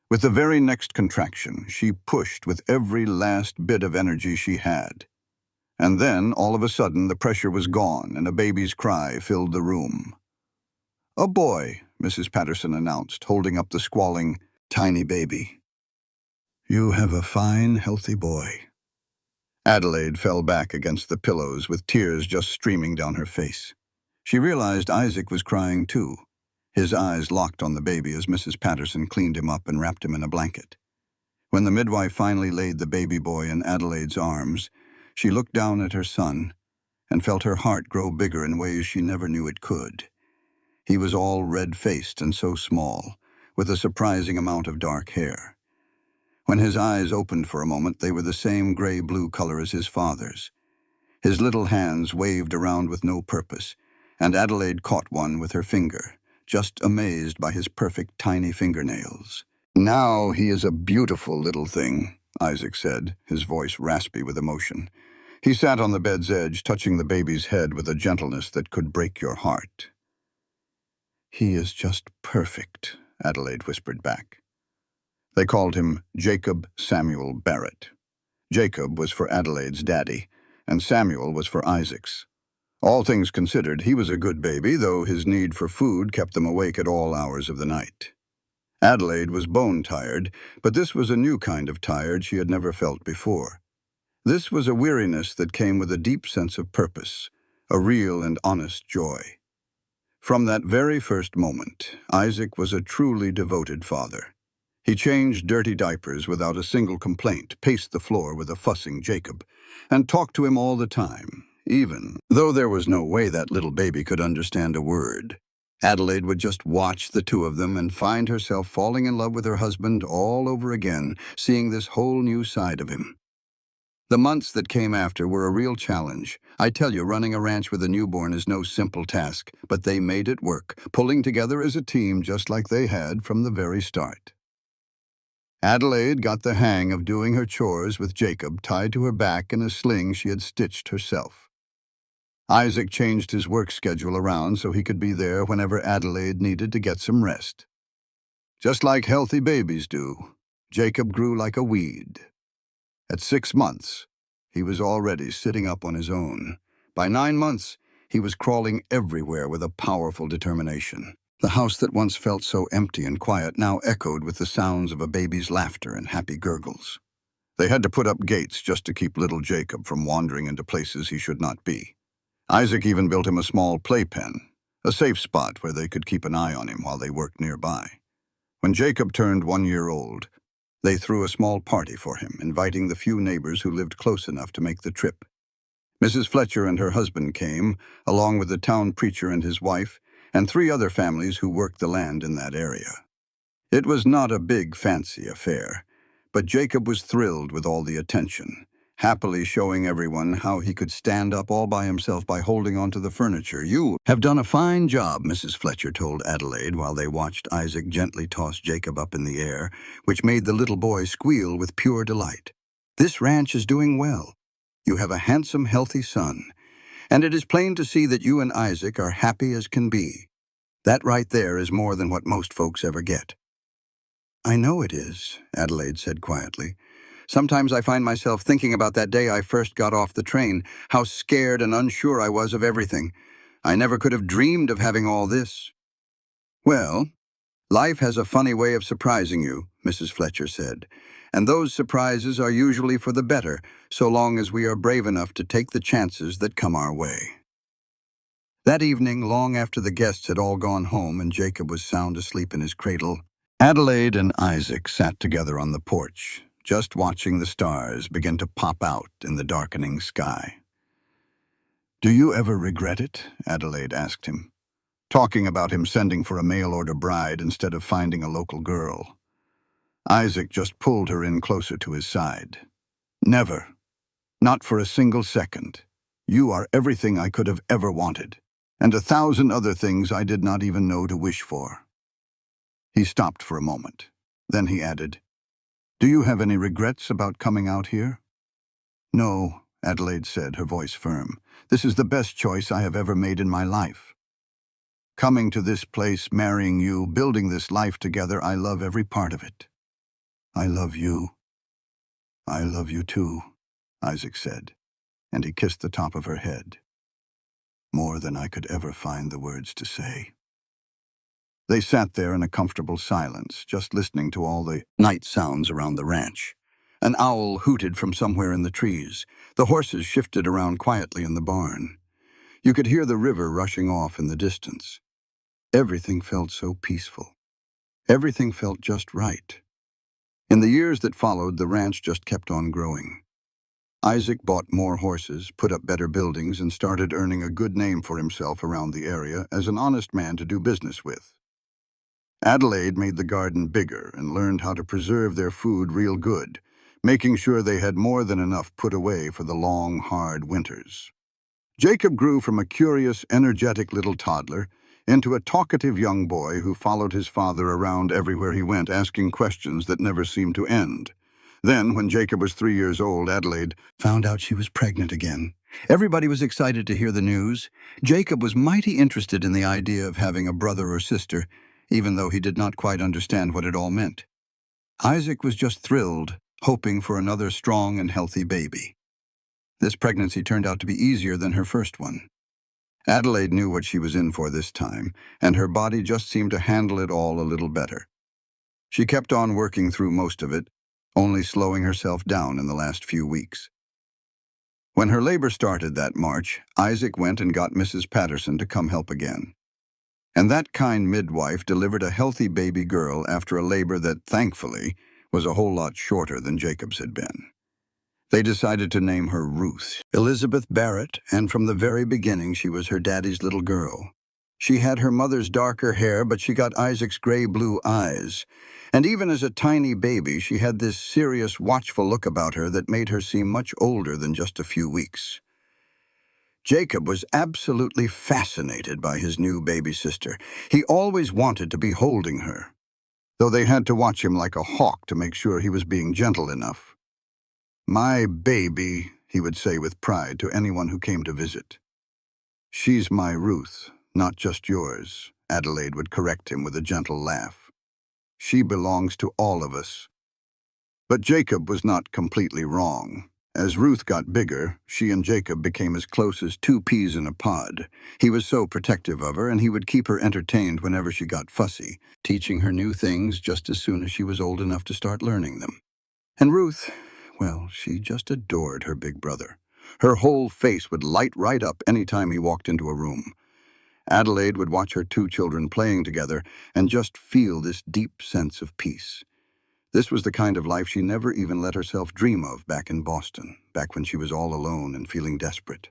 With the very next contraction, she pushed with every last bit of energy she had. And then, all of a sudden, the pressure was gone and a baby's cry filled the room. "A boy," Mrs. Patterson announced, holding up the squalling, tiny baby. "You have a fine, healthy boy." Adelaide fell back against the pillows with tears just streaming down her face. She realized Isaac was crying too. His eyes locked on the baby as Mrs. Patterson cleaned him up and wrapped him in a blanket. When the midwife finally laid the baby boy in Adelaide's arms, she looked down at her son and felt her heart grow bigger in ways she never knew it could. He was all red-faced and so small, with a surprising amount of dark hair. When his eyes opened for a moment, they were the same gray-blue color as his father's. His little hands waved around with no purpose, and Adelaide caught one with her finger, just amazed by his perfect tiny fingernails. "Now he is a beautiful little thing," Isaac said, his voice raspy with emotion. He sat on the bed's edge, touching the baby's head with a gentleness that could break your heart. "He is just perfect," Adelaide whispered back. They called him Jacob Samuel Barrett. Jacob was for Adelaide's daddy, and Samuel was for Isaac's. All things considered, he was a good baby, though his need for food kept them awake at all hours of the night. Adelaide was bone-tired, but this was a new kind of tired she had never felt before. This was a weariness that came with a deep sense of purpose, a real and honest joy. From that very first moment, Isaac was a truly devoted father. He changed dirty diapers without a single complaint, paced the floor with a fussing Jacob, and talked to him all the time, even though there was no way that little baby could understand a word. Adelaide would just watch the two of them and find herself falling in love with her husband all over again, seeing this whole new side of him. The months that came after were a real challenge. I tell you, running a ranch with a newborn is no simple task, but they made it work, pulling together as a team just like they had from the very start. Adelaide got the hang of doing her chores with Jacob tied to her back in a sling she had stitched herself. Isaac changed his work schedule around so he could be there whenever Adelaide needed to get some rest. Just like healthy babies do, Jacob grew like a weed. At 6 months, he was already sitting up on his own. By 9 months, he was crawling everywhere with a powerful determination. The house that once felt so empty and quiet now echoed with the sounds of a baby's laughter and happy gurgles. They had to put up gates just to keep little Jacob from wandering into places he should not be. Isaac even built him a small playpen, a safe spot where they could keep an eye on him while they worked nearby. When Jacob turned 1 year old, they threw a small party for him, inviting the few neighbors who lived close enough to make the trip. Mrs. Fletcher and her husband came, along with the town preacher and his wife, and 3 other families who worked the land in that area. It was not a big, fancy affair, but Jacob was thrilled with all the attention, happily showing everyone how he could stand up all by himself by holding onto the furniture. "You have done a fine job," Mrs. Fletcher told Adelaide while they watched Isaac gently toss Jacob up in the air, which made the little boy squeal with pure delight. "This ranch is doing well. You have a handsome, healthy son, and it is plain to see that you and Isaac are happy as can be. That right there is more than what most folks ever get." "I know it is," Adelaide said quietly. "Sometimes I find myself thinking about that day I first got off the train, how scared and unsure I was of everything. I never could have dreamed of having all this." "Well, life has a funny way of surprising you," Mrs. Fletcher said, "and those surprises are usually for the better, so long as we are brave enough to take the chances that come our way." That evening, long after the guests had all gone home and Jacob was sound asleep in his cradle, Adelaide and Isaac sat together on the porch, just watching the stars begin to pop out in the darkening sky. "Do you ever regret it?" Adelaide asked him, talking about him sending for a mail-order bride instead of finding a local girl. Isaac just pulled her in closer to his side. "Never. Not for a single second. You are everything I could have ever wanted, and 1,000 other things I did not even know to wish for." He stopped for a moment. Then he added, "Do you have any regrets about coming out here?" "No," Adelaide said, her voice firm. "This is the best choice I have ever made in my life. Coming to this place, marrying you, building this life together, I love every part of it." "I love you." "I love you too," Isaac said, and he kissed the top of her head. More than I could ever find the words to say. They sat there in a comfortable silence, just listening to all the night sounds around the ranch. An owl hooted from somewhere in the trees. The horses shifted around quietly in the barn. You could hear the river rushing off in the distance. Everything felt so peaceful. Everything felt just right. In the years that followed, the ranch just kept on growing. Isaac bought more horses, put up better buildings, and started earning a good name for himself around the area as an honest man to do business with. Adelaide made the garden bigger and learned how to preserve their food real good, making sure they had more than enough put away for the long, hard winters. Jacob grew from a curious, energetic little toddler into a talkative young boy who followed his father around everywhere he went, asking questions that never seemed to end. Then, when Jacob was 3 years old, Adelaide found out she was pregnant again. Everybody was excited to hear the news. Jacob was mighty interested in the idea of having a brother or sister, even though he did not quite understand what it all meant. Isaac was just thrilled, hoping for another strong and healthy baby. This pregnancy turned out to be easier than her first one. Adelaide knew what she was in for this time, and her body just seemed to handle it all a little better. She kept on working through most of it, only slowing herself down in the last few weeks. When her labor started that March, Isaac went and got Mrs. Patterson to come help again. And that kind midwife delivered a healthy baby girl after a labor that, thankfully, was a whole lot shorter than Jacob's had been. They decided to name her Ruth, Elizabeth Barrett, and from the very beginning she was her daddy's little girl. She had her mother's darker hair, but she got Isaac's gray-blue eyes. And even as a tiny baby, she had this serious, watchful look about her that made her seem much older than just a few weeks. Jacob was absolutely fascinated by his new baby sister. He always wanted to be holding her, though they had to watch him like a hawk to make sure he was being gentle enough. "My baby," he would say with pride to anyone who came to visit. "She's my Ruth, not just yours," Adelaide would correct him with a gentle laugh. "She belongs to all of us." But Jacob was not completely wrong. As Ruth got bigger, she and Jacob became as close as two peas in a pod. He was so protective of her, and he would keep her entertained whenever she got fussy, teaching her new things just as soon as she was old enough to start learning them. And Ruth, well, she just adored her big brother. Her whole face would light right up any time he walked into a room. Adelaide would watch her two children playing together and just feel this deep sense of peace. This was the kind of life she never even let herself dream of back in Boston, back when she was all alone and feeling desperate.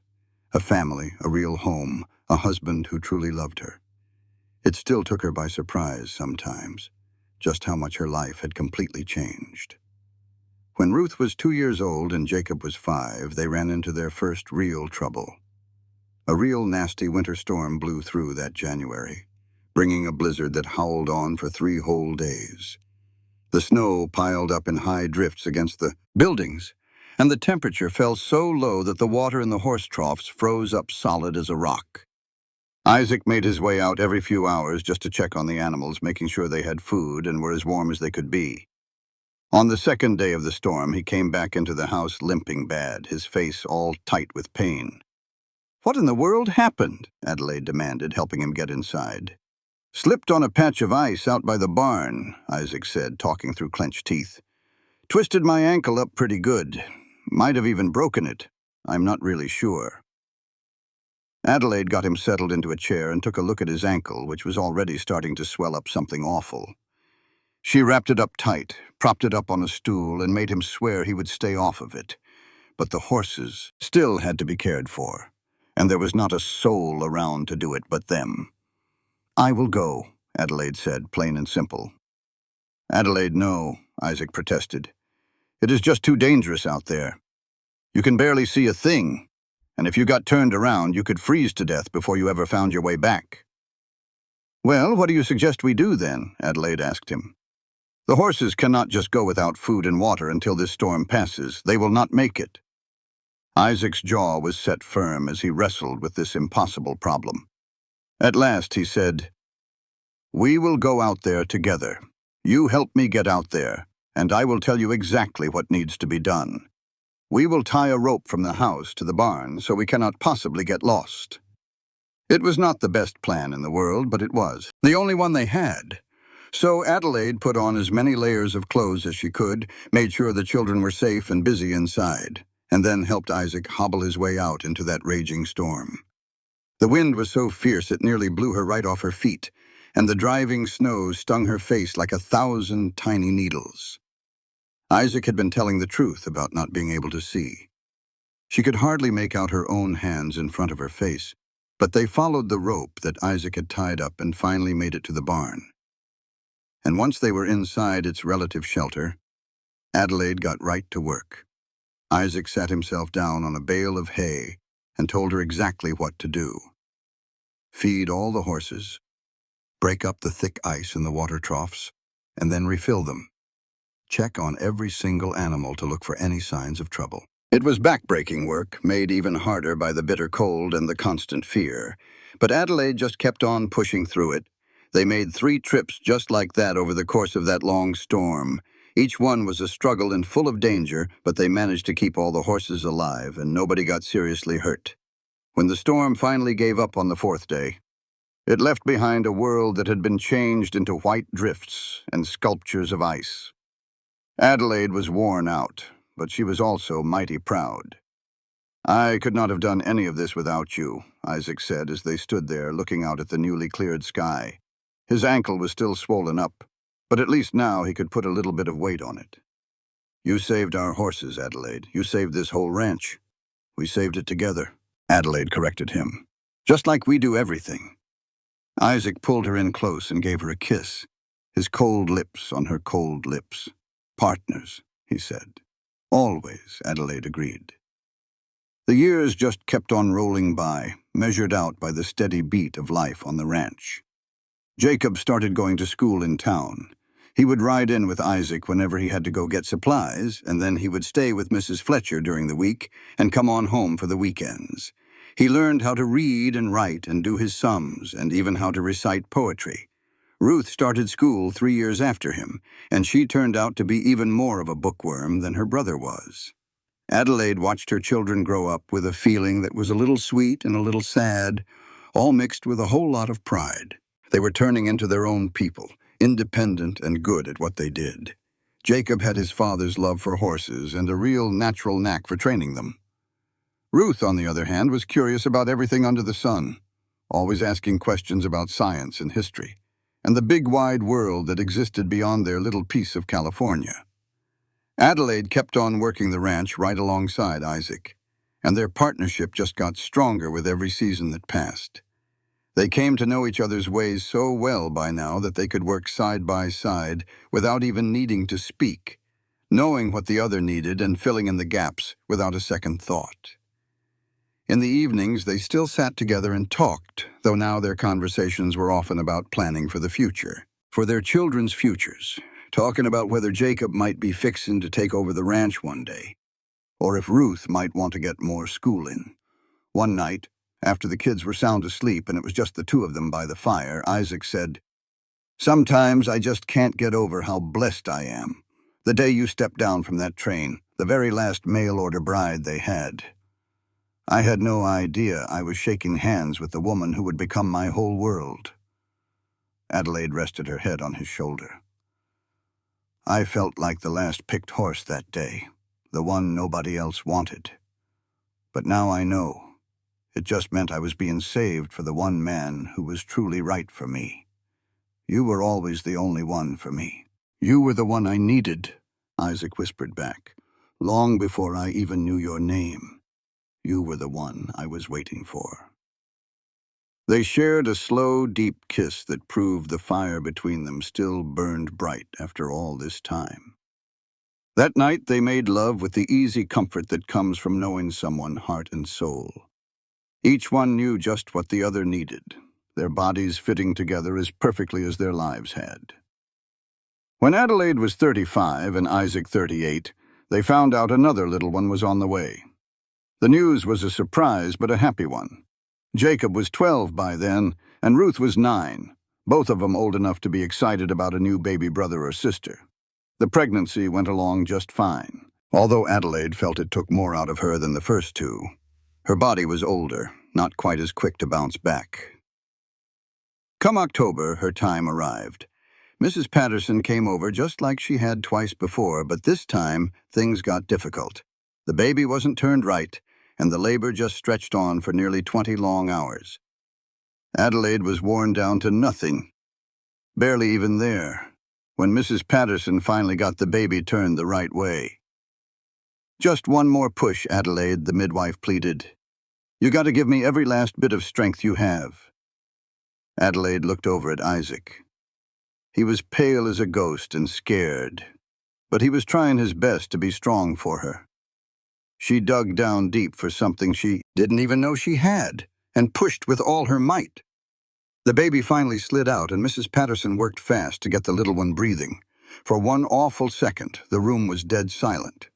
A family, a real home, a husband who truly loved her. It still took her by surprise sometimes, just how much her life had completely changed. When Ruth was 2 years old and Jacob was 5, they ran into their first real trouble. A real nasty winter storm blew through that January, bringing a blizzard that howled on for 3 whole days. The snow piled up in high drifts against the buildings, and the temperature fell so low that the water in the horse troughs froze up solid as a rock. Isaac made his way out every few hours just to check on the animals, making sure they had food and were as warm as they could be. On the second day of the storm, he came back into the house limping bad, his face all tight with pain. "What in the world happened?" Adelaide demanded, helping him get inside. "Slipped on a patch of ice out by the barn," Isaac said, talking through clenched teeth. "Twisted my ankle up pretty good. Might have even broken it. I'm not really sure." Adelaide got him settled into a chair and took a look at his ankle, which was already starting to swell up something awful. She wrapped it up tight, propped it up on a stool, and made him swear he would stay off of it. But the horses still had to be cared for, and there was not a soul around to do it but them. "I will go," Adelaide said, plain and simple. "Adelaide, no," Isaac protested. "It is just too dangerous out there." You can barely see a thing, and if you got turned around, you could freeze to death before you ever found your way back." "Well, what do you suggest we do then?" Adelaide asked him. "The horses cannot just go without food and water until this storm passes. They will not make it." Isaac's jaw was set firm as he wrestled with this impossible problem. At last he said, "We will go out there together. You help me get out there, and I will tell you exactly what needs to be done. We will tie a rope from the house to the barn so we cannot possibly get lost." It was not the best plan in the world, but it was the only one they had. So Adelaide put on as many layers of clothes as she could, made sure the children were safe and busy inside, and then helped Isaac hobble his way out into that raging storm. The wind was so fierce it nearly blew her right off her feet, and the driving snow stung her face like 1,000 tiny needles. Isaac had been telling the truth about not being able to see. She could hardly make out her own hands in front of her face, but they followed the rope that Isaac had tied up and finally made it to the barn. And once they were inside its relative shelter, Adelaide got right to work. Isaac sat himself down on a bale of hay and told her exactly what to do. Feed all the horses, break up the thick ice in the water troughs, and then refill them. Check on every single animal to look for any signs of trouble. It was backbreaking work, made even harder by the bitter cold and the constant fear. But Adelaide just kept on pushing through it. They made 3 trips just like that over the course of that long storm. Each one was a struggle and full of danger, but they managed to keep all the horses alive, and nobody got seriously hurt. When the storm finally gave up on the 4th day, it left behind a world that had been changed into white drifts and sculptures of ice. Adelaide was worn out, but she was also mighty proud. "I could not have done any of this without you," Isaac said as they stood there looking out at the newly cleared sky. His ankle was still swollen up, but at least now he could put a little bit of weight on it. "You saved our horses, Adelaide. You saved this whole ranch. We saved it together," Adelaide corrected him. "Just like we do everything." Isaac pulled her in close and gave her a kiss, his cold lips on her cold lips. "Partners," he said. "Always," Adelaide agreed. The years just kept on rolling by, measured out by the steady beat of life on the ranch. Jacob started going to school in town. He would ride in with Isaac whenever he had to go get supplies, and then he would stay with Mrs. Fletcher during the week and come on home for the weekends. He learned how to read and write and do his sums, and even how to recite poetry. Ruth started school 3 years after him, and she turned out to be even more of a bookworm than her brother was. Adelaide watched her children grow up with a feeling that was a little sweet and a little sad, all mixed with a whole lot of pride. They were turning into their own people, independent and good at what they did. Jacob had his father's love for horses and a real natural knack for training them. Ruth, on the other hand, was curious about everything under the sun, always asking questions about science and history, and the big wide world that existed beyond their little piece of California. Adelaide kept on working the ranch right alongside Isaac, and their partnership just got stronger with every season that passed. They came to know each other's ways so well by now that they could work side by side without even needing to speak, knowing what the other needed and filling in the gaps without a second thought. In the evenings, they still sat together and talked, though now their conversations were often about planning for the future, for their children's futures, talking about whether Jacob might be fixin' to take over the ranch one day, or if Ruth might want to get more schoolin'. One night, after the kids were sound asleep and it was just the 2 of them by the fire, Isaac said, "Sometimes I just can't get over how blessed I am. The day you stepped down from that train, the very last mail-order bride they had. I had no idea I was shaking hands with the woman who would become my whole world." Adelaide rested her head on his shoulder. "I felt like the last picked horse that day, the one nobody else wanted. But now I know. It just meant I was being saved for the one man who was truly right for me. You were always the only one for me." "You were the one I needed," Isaac whispered back. "Long before I even knew your name. You were the one I was waiting for." They shared a slow, deep kiss that proved the fire between them still burned bright after all this time. That night they made love with the easy comfort that comes from knowing someone heart and soul. Each one knew just what the other needed, their bodies fitting together as perfectly as their lives had. When Adelaide was 35 and Isaac 38, they found out another little one was on the way. The news was a surprise, but a happy one. Jacob was 12 by then, and Ruth was 9, both of them old enough to be excited about a new baby brother or sister. The pregnancy went along just fine, although Adelaide felt it took more out of her than the first two. Her body was older, not quite as quick to bounce back. Come October, her time arrived. Mrs. Patterson came over just like she had twice before, but this time things got difficult. The baby wasn't turned right, and the labor just stretched on for nearly 20 long hours. Adelaide was worn down to nothing, barely even there, when Mrs. Patterson finally got the baby turned the right way. "Just one more push, Adelaide," the midwife pleaded. "You got to give me every last bit of strength you have." Adelaide looked over at Isaac. He was pale as a ghost and scared, but he was trying his best to be strong for her. She dug down deep for something she didn't even know she had, and pushed with all her might. The baby finally slid out, and Mrs. Patterson worked fast to get the little one breathing. For one awful second, the room was dead silent.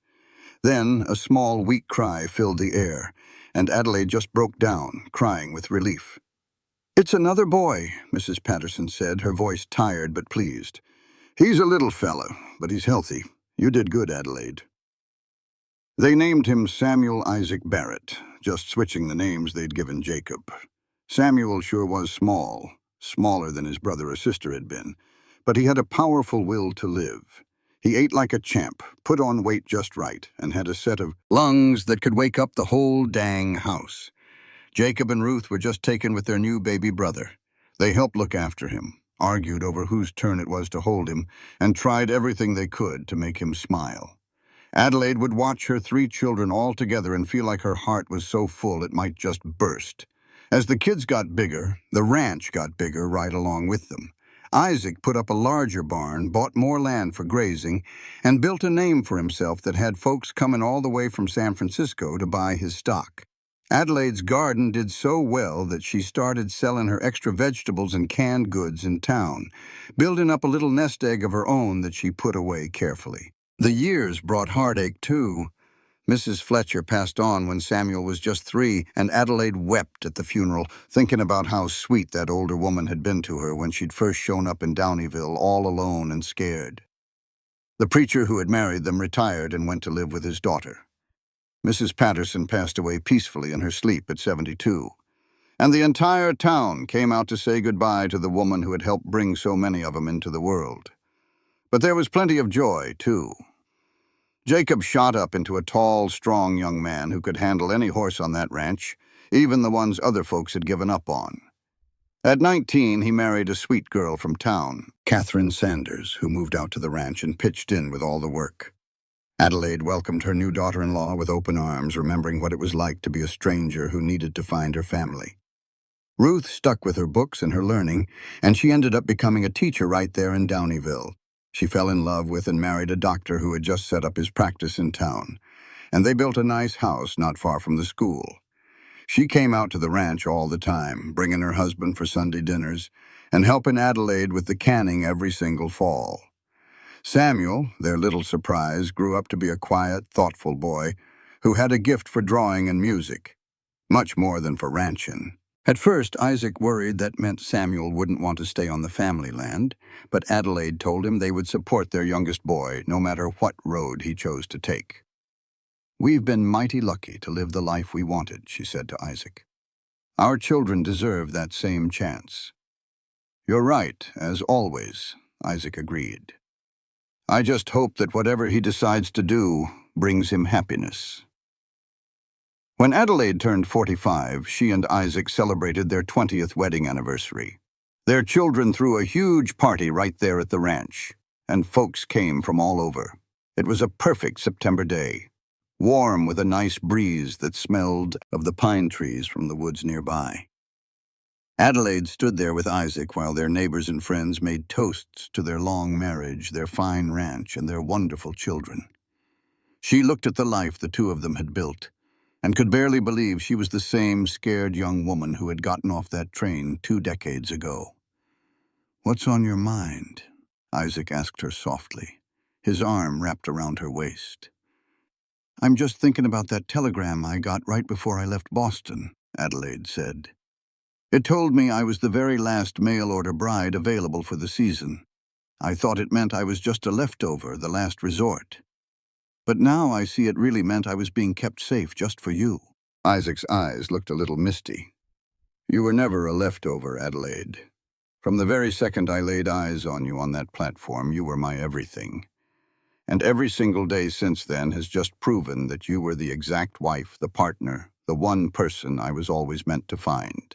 Then a small, weak cry filled the air, and Adelaide just broke down, crying with relief. "It's another boy," Mrs. Patterson said, her voice tired but pleased. "He's a little fella, but he's healthy. You did good, Adelaide." They named him Samuel Isaac Barrett, just switching the names they'd given Jacob. Samuel sure was small, smaller than his brother or sister had been, but he had a powerful will to live. He ate like a champ, put on weight just right, and had a set of lungs that could wake up the whole dang house. Jacob and Ruth were just taken with their new baby brother. They helped look after him, argued over whose turn it was to hold him, and tried everything they could to make him smile. Adelaide would watch her 3 children all together and feel like her heart was so full it might just burst. As the kids got bigger, the ranch got bigger right along with them. Isaac put up a larger barn, bought more land for grazing, and built a name for himself that had folks coming all the way from San Francisco to buy his stock. Adelaide's garden did so well that she started selling her extra vegetables and canned goods in town, building up a little nest egg of her own that she put away carefully. The years brought heartache, too. Mrs. Fletcher passed on when Samuel was just 3, and Adelaide wept at the funeral, thinking about how sweet that older woman had been to her when she'd first shown up in Downeyville, all alone and scared. The preacher who had married them retired and went to live with his daughter. Mrs. Patterson passed away peacefully in her sleep at 72, and the entire town came out to say goodbye to the woman who had helped bring so many of them into the world. But there was plenty of joy, too. Jacob shot up into a tall, strong young man who could handle any horse on that ranch, even the ones other folks had given up on. At 19, he married a sweet girl from town, Catherine Sanders, who moved out to the ranch and pitched in with all the work. Adelaide welcomed her new daughter-in-law with open arms, remembering what it was like to be a stranger who needed to find her family. Ruth stuck with her books and her learning, and she ended up becoming a teacher right there in Downeyville. She fell in love with and married a doctor who had just set up his practice in town, and they built a nice house not far from the school. She came out to the ranch all the time, bringing her husband for Sunday dinners, and helping Adelaide with the canning every single fall. Samuel, their little surprise, grew up to be a quiet, thoughtful boy who had a gift for drawing and music, much more than for ranching. At first, Isaac worried that meant Samuel wouldn't want to stay on the family land, but Adelaide told him they would support their youngest boy no matter what road he chose to take. "We've been mighty lucky to live the life we wanted," she said to Isaac. "Our children deserve that same chance." "You're right, as always," Isaac agreed. "I just hope that whatever he decides to do brings him happiness." When Adelaide turned 45, she and Isaac celebrated their 20th wedding anniversary. Their children threw a huge party right there at the ranch, and folks came from all over. It was a perfect September day, warm with a nice breeze that smelled of the pine trees from the woods nearby. Adelaide stood there with Isaac while their neighbors and friends made toasts to their long marriage, their fine ranch, and their wonderful children. She looked at the life the two of them had built and could barely believe she was the same scared young woman who had gotten off that train 2 decades ago. "What's on your mind?" Isaac asked her softly, his arm wrapped around her waist. "I'm just thinking about that telegram I got right before I left Boston," Adelaide said. "It told me I was the very last mail-order bride available for the season. I thought it meant I was just a leftover, the last resort. But now I see it really meant I was being kept safe just for you." Isaac's eyes looked a little misty. "You were never a leftover, Adelaide. From the very second I laid eyes on you on that platform, you were my everything. And every single day since then has just proven that you were the exact wife, the partner, the one person I was always meant to find."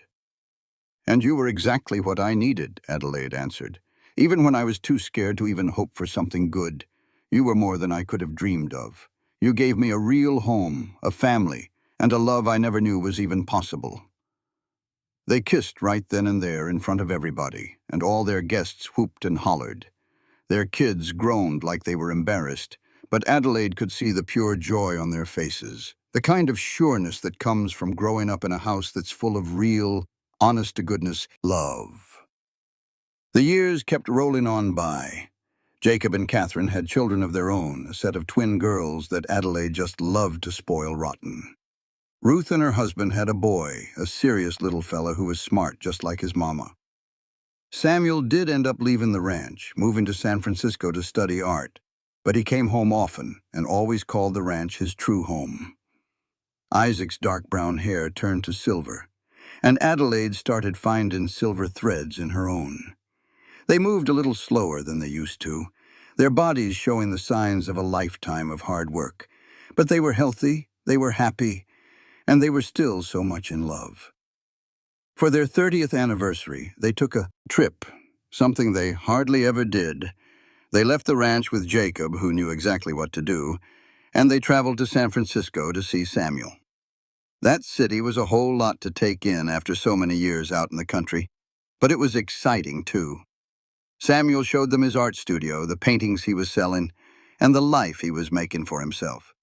"And you were exactly what I needed," Adelaide answered. "Even when I was too scared to even hope for something good, you were more than I could have dreamed of. You gave me a real home, a family, and a love I never knew was even possible." They kissed right then and there in front of everybody, and all their guests whooped and hollered. Their kids groaned like they were embarrassed, but Adelaide could see the pure joy on their faces, the kind of sureness that comes from growing up in a house that's full of real, honest-to-goodness love. The years kept rolling on by. Jacob and Catherine had children of their own, a set of twin girls that Adelaide just loved to spoil rotten. Ruth and her husband had a boy, a serious little fella who was smart just like his mama. Samuel did end up leaving the ranch, moving to San Francisco to study art, but he came home often and always called the ranch his true home. Isaac's dark brown hair turned to silver, and Adelaide started finding silver threads in her own. They moved a little slower than they used to, their bodies showing the signs of a lifetime of hard work. But they were healthy, they were happy, and they were still so much in love. For their 30th anniversary, they took a trip, something they hardly ever did. They left the ranch with Jacob, who knew exactly what to do, and they traveled to San Francisco to see Samuel. That city was a whole lot to take in after so many years out in the country, but it was exciting too. Samuel showed them his art studio, the paintings he was selling, and the life he was making for himself.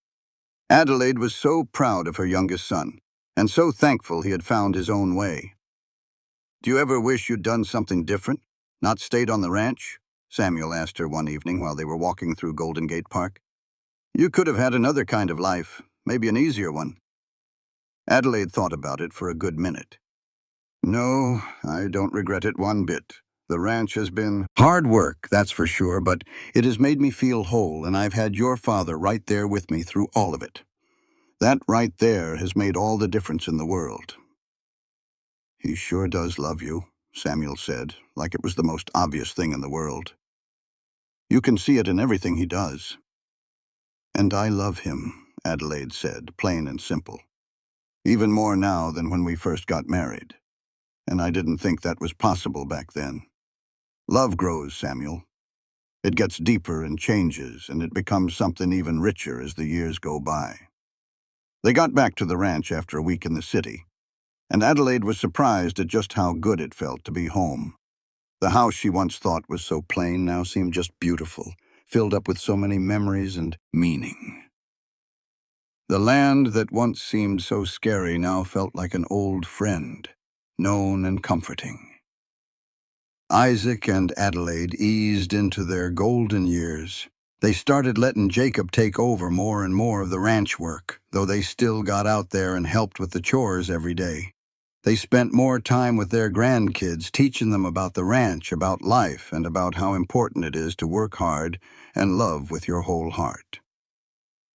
Adelaide was so proud of her youngest son, and so thankful he had found his own way. "Do you ever wish you'd done something different? Not stayed on the ranch?" Samuel asked her one evening while they were walking through Golden Gate Park. "You could have had another kind of life, maybe an easier one." Adelaide thought about it for a good minute. "No, I don't regret it one bit. The ranch has been hard work, that's for sure, but it has made me feel whole, and I've had your father right there with me through all of it. That right there has made all the difference in the world." "He sure does love you," Samuel said, like it was the most obvious thing in the world. "You can see it in everything he does." "And I love him," Adelaide said, plain and simple. "Even more now than when we first got married. And I didn't think that was possible back then. Love grows, Samuel. It gets deeper and changes, and it becomes something even richer as the years go by." They got back to the ranch after a week in the city, and Adelaide was surprised at just how good it felt to be home. The house she once thought was so plain now seemed just beautiful, filled up with so many memories and meaning. The land that once seemed so scary now felt like an old friend, known and comforting. Isaac and Adelaide eased into their golden years. They started letting Jacob take over more and more of the ranch work, though they still got out there and helped with the chores every day. They spent more time with their grandkids, teaching them about the ranch, about life, and about how important it is to work hard and love with your whole heart.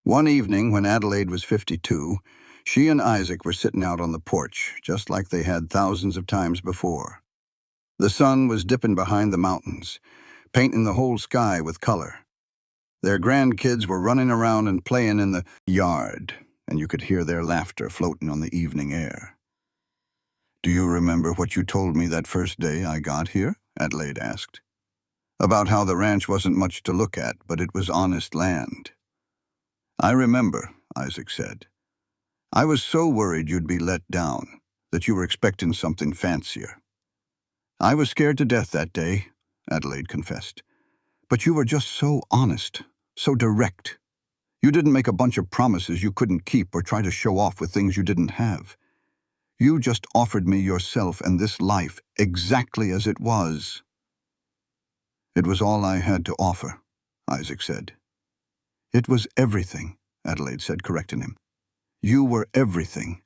One evening when Adelaide was 52, she and Isaac were sitting out on the porch, just like they had thousands of times before. The sun was dipping behind the mountains, painting the whole sky with color. Their grandkids were running around and playing in the yard, and you could hear their laughter floating on the evening air. "Do you remember what you told me that first day I got here?" Adelaide asked. "About how the ranch wasn't much to look at, but it was honest land." "I remember," Isaac said. "I was so worried you'd be let down, that you were expecting something fancier." "I was scared to death that day," Adelaide confessed. "But you were just so honest, so direct. You didn't make a bunch of promises you couldn't keep or try to show off with things you didn't have. You just offered me yourself and this life exactly as it was." "It was all I had to offer," Isaac said. "It was everything," Adelaide said, correcting him. "You were everything,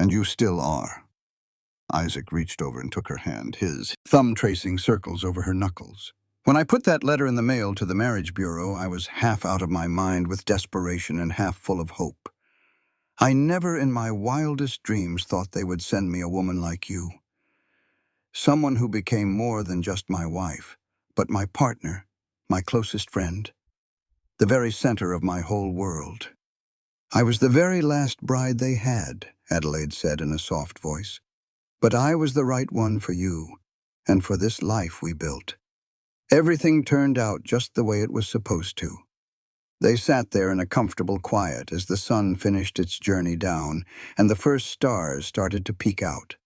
and you still are." Isaac reached over and took her hand, his thumb tracing circles over her knuckles. "When I put that letter in the mail to the marriage bureau, I was half out of my mind with desperation and half full of hope. I never in my wildest dreams thought they would send me a woman like you. Someone who became more than just my wife, but my partner, my closest friend, the very center of my whole world." "I was the very last bride they had," Adelaide said in a soft voice. "But I was the right one for you, and for this life we built. Everything turned out just the way it was supposed to." They sat there in a comfortable quiet as the sun finished its journey down and the first stars started to peek out.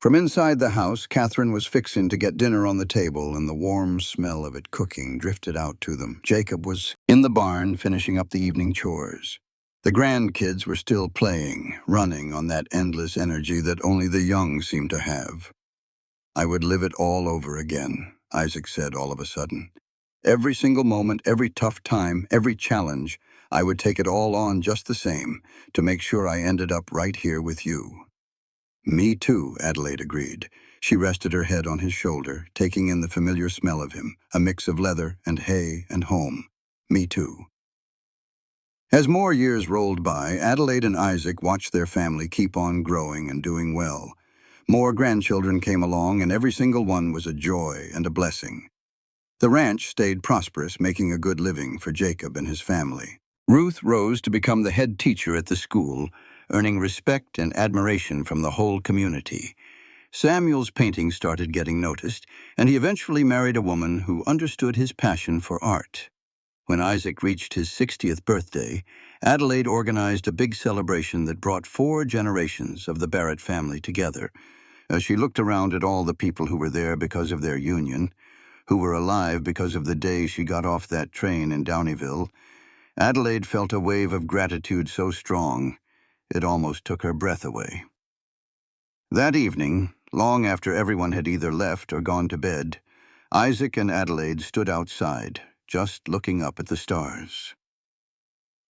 From inside the house, Catherine was fixing to get dinner on the table, and the warm smell of it cooking drifted out to them. Jacob was in the barn finishing up the evening chores. The grandkids were still playing, running on that endless energy that only the young seem to have. "I would live it all over again," Isaac said all of a sudden. "Every single moment, every tough time, every challenge, I would take it all on just the same, to make sure I ended up right here with you." "Me too," Adelaide agreed. She rested her head on his shoulder, taking in the familiar smell of him, a mix of leather and hay and home. "Me too." As more years rolled by, Adelaide and Isaac watched their family keep on growing and doing well. More grandchildren came along, and every single one was a joy and a blessing. The ranch stayed prosperous, making a good living for Jacob and his family. Ruth rose to become the head teacher at the school, earning respect and admiration from the whole community. Samuel's paintings started getting noticed, and he eventually married a woman who understood his passion for art. When Isaac reached his 60th birthday, Adelaide organized a big celebration that brought 4 generations of the Barrett family together. As she looked around at all the people who were there because of their union, who were alive because of the day she got off that train in Downeyville, Adelaide felt a wave of gratitude so strong, it almost took her breath away. That evening, long after everyone had either left or gone to bed, Isaac and Adelaide stood outside, just looking up at the stars.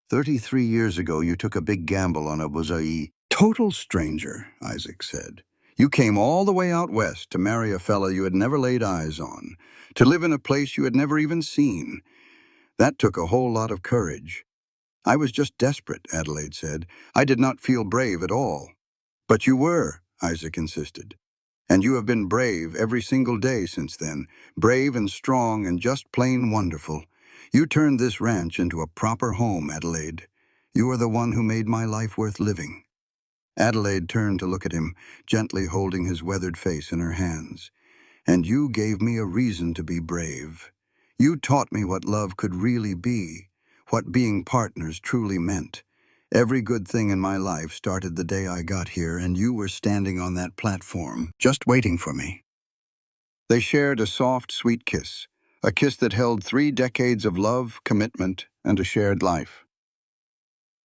"33 years ago, you took a big gamble on a total stranger," Isaac said. "You came all the way out west to marry a fella you had never laid eyes on, to live in a place you had never even seen. That took a whole lot of courage." "I was just desperate," Adelaide said. "I did not feel brave at all." "But you were," Isaac insisted. "And you have been brave every single day since then, brave and strong and just plain wonderful. You turned this ranch into a proper home, Adelaide. You are the one who made my life worth living." Adelaide turned to look at him, gently holding his weathered face in her hands. "And you gave me a reason to be brave. You taught me what love could really be, what being partners truly meant. Every good thing in my life started the day I got here, and you were standing on that platform, just waiting for me." They shared a soft, sweet kiss, a kiss that held 3 decades of love, commitment, and a shared life.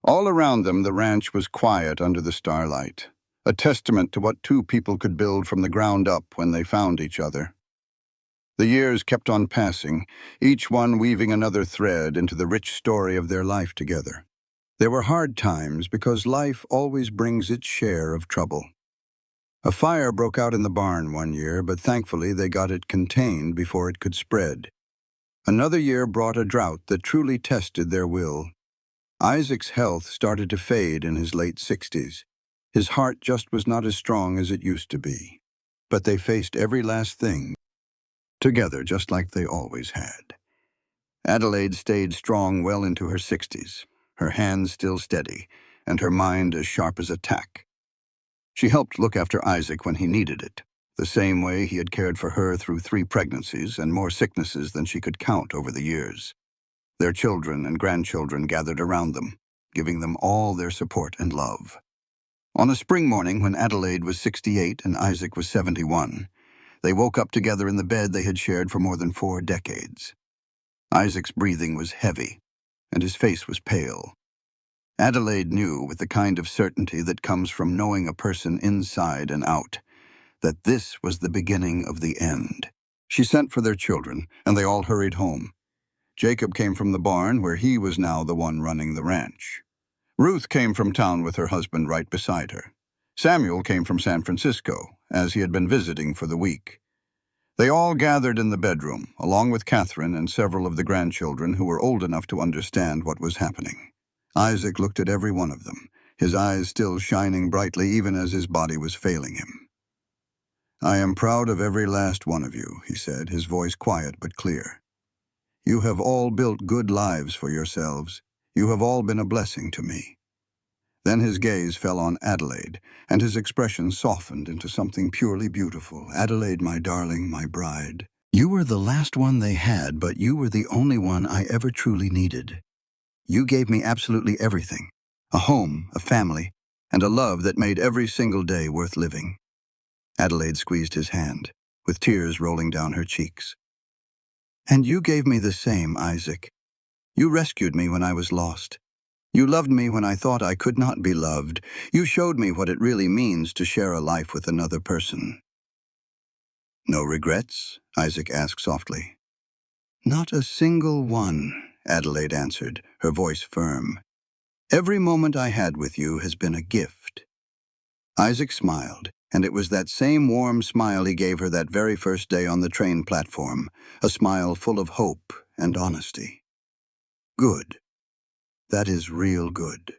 All around them, the ranch was quiet under the starlight, a testament to what 2 people could build from the ground up when they found each other. The years kept on passing, each one weaving another thread into the rich story of their life together. There were hard times because life always brings its share of trouble. A fire broke out in the barn one year, but thankfully they got it contained before it could spread. Another year brought a drought that truly tested their will. Isaac's health started to fade in his late 60s. His heart just was not as strong as it used to be. But they faced every last thing together, just like they always had. Adelaide stayed strong well into her 60s, her hands still steady, and her mind as sharp as a tack. She helped look after Isaac when he needed it, the same way he had cared for her through 3 pregnancies and more sicknesses than she could count over the years. Their children and grandchildren gathered around them, giving them all their support and love. On a spring morning when Adelaide was 68 and Isaac was 71, they woke up together in the bed they had shared for more than 4 decades. Isaac's breathing was heavy, and his face was pale. Adelaide knew, with the kind of certainty that comes from knowing a person inside and out, that this was the beginning of the end. She sent for their children, and they all hurried home. Jacob came from the barn, where he was now the one running the ranch. Ruth came from town with her husband right beside her. Samuel came from San Francisco, as he had been visiting for the week. They all gathered in the bedroom, along with Catherine and several of the grandchildren who were old enough to understand what was happening. Isaac looked at every one of them, his eyes still shining brightly even as his body was failing him. "I am proud of every last one of you," he said, his voice quiet but clear. "You have all built good lives for yourselves. You have all been a blessing to me." Then his gaze fell on Adelaide, and his expression softened into something purely beautiful. "Adelaide, my darling, my bride. You were the last one they had, but you were the only one I ever truly needed. You gave me absolutely everything: a home, a family, and a love that made every single day worth living." Adelaide squeezed his hand, with tears rolling down her cheeks. "And you gave me the same, Isaac. You rescued me when I was lost. You loved me when I thought I could not be loved. You showed me what it really means to share a life with another person." "No regrets?" Isaac asked softly. "Not a single one," Adelaide answered, her voice firm. "Every moment I had with you has been a gift." Isaac smiled, and it was that same warm smile he gave her that very first day on the train platform, a smile full of hope and honesty. "Good. That is real good."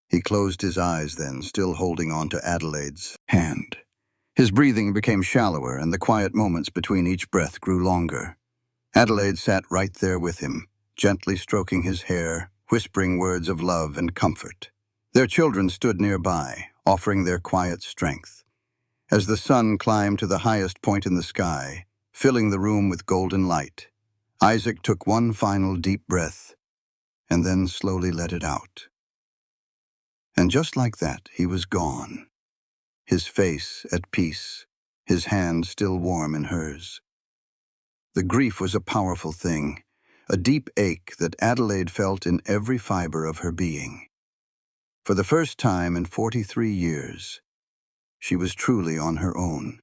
He closed his eyes then, still holding on to Adelaide's hand. His breathing became shallower, and the quiet moments between each breath grew longer. Adelaide sat right there with him, gently stroking his hair, whispering words of love and comfort. Their children stood nearby, offering their quiet strength. As the sun climbed to the highest point in the sky, filling the room with golden light, Isaac took one final deep breath, and then slowly let it out. And just like that, he was gone, his face at peace, his hand still warm in hers. The grief was a powerful thing, a deep ache that Adelaide felt in every fiber of her being. For the first time in 43 years, she was truly on her own.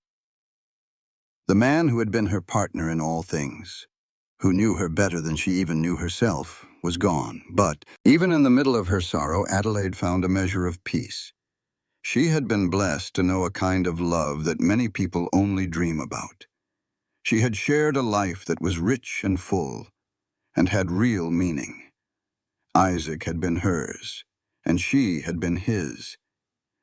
The man who had been her partner in all things, who knew her better than she even knew herself, was gone. But even in the middle of her sorrow, Adelaide found a measure of peace. She had been blessed to know a kind of love that many people only dream about. She had shared a life that was rich and full, and had real meaning. Isaac had been hers, and she had been his,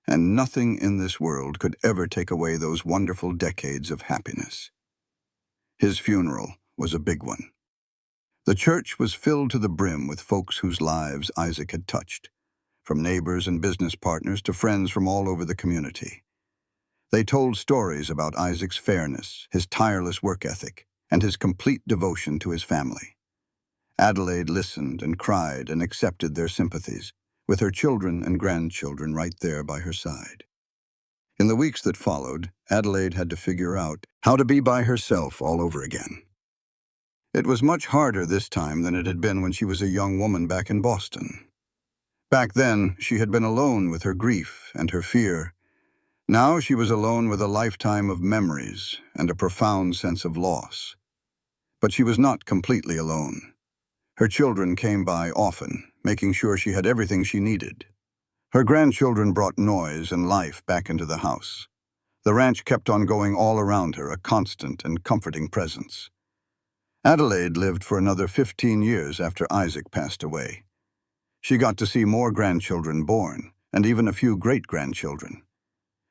and nothing in this world could ever take away those wonderful decades of happiness. His funeral was a big one. The church was filled to the brim with folks whose lives Isaac had touched, from neighbors and business partners to friends from all over the community. They told stories about Isaac's fairness, his tireless work ethic, and his complete devotion to his family. Adelaide listened and cried and accepted their sympathies, with her children and grandchildren right there by her side. In the weeks that followed, Adelaide had to figure out how to be by herself all over again. It was much harder this time than it had been when she was a young woman back in Boston. Back then, she had been alone with her grief and her fear. Now she was alone with a lifetime of memories and a profound sense of loss. But she was not completely alone. Her children came by often, making sure she had everything she needed. Her grandchildren brought noise and life back into the house. The ranch kept on going all around her, a constant and comforting presence. Adelaide lived for another 15 years after Isaac passed away. She got to see more grandchildren born, and even a few great-grandchildren.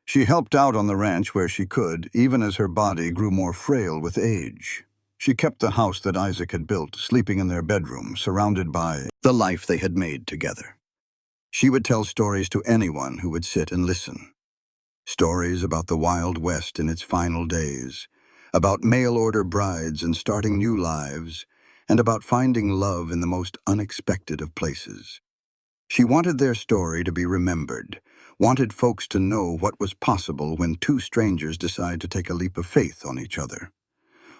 She helped out on the ranch where she could, even as her body grew more frail with age. She kept the house that Isaac had built, sleeping in their bedroom, surrounded by the life they had made together. She would tell stories to anyone who would sit and listen. Stories about the Wild West in its final days, about mail-order brides and starting new lives, and about finding love in the most unexpected of places. She wanted their story to be remembered, wanted folks to know what was possible when two strangers decide to take a leap of faith on each other.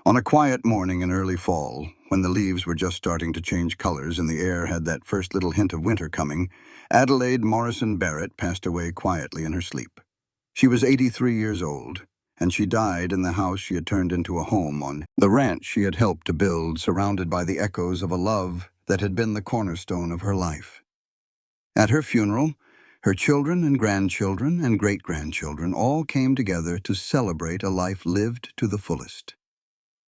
On a quiet morning in early fall, when the leaves were just starting to change colors and the air had that first little hint of winter coming, Adelaide Morrison Barrett passed away quietly in her sleep. She was 83 years old, and she died in the house she had turned into a home on the ranch she had helped to build, surrounded by the echoes of a love that had been the cornerstone of her life. At her funeral, her children and grandchildren and great-grandchildren all came together to celebrate a life lived to the fullest.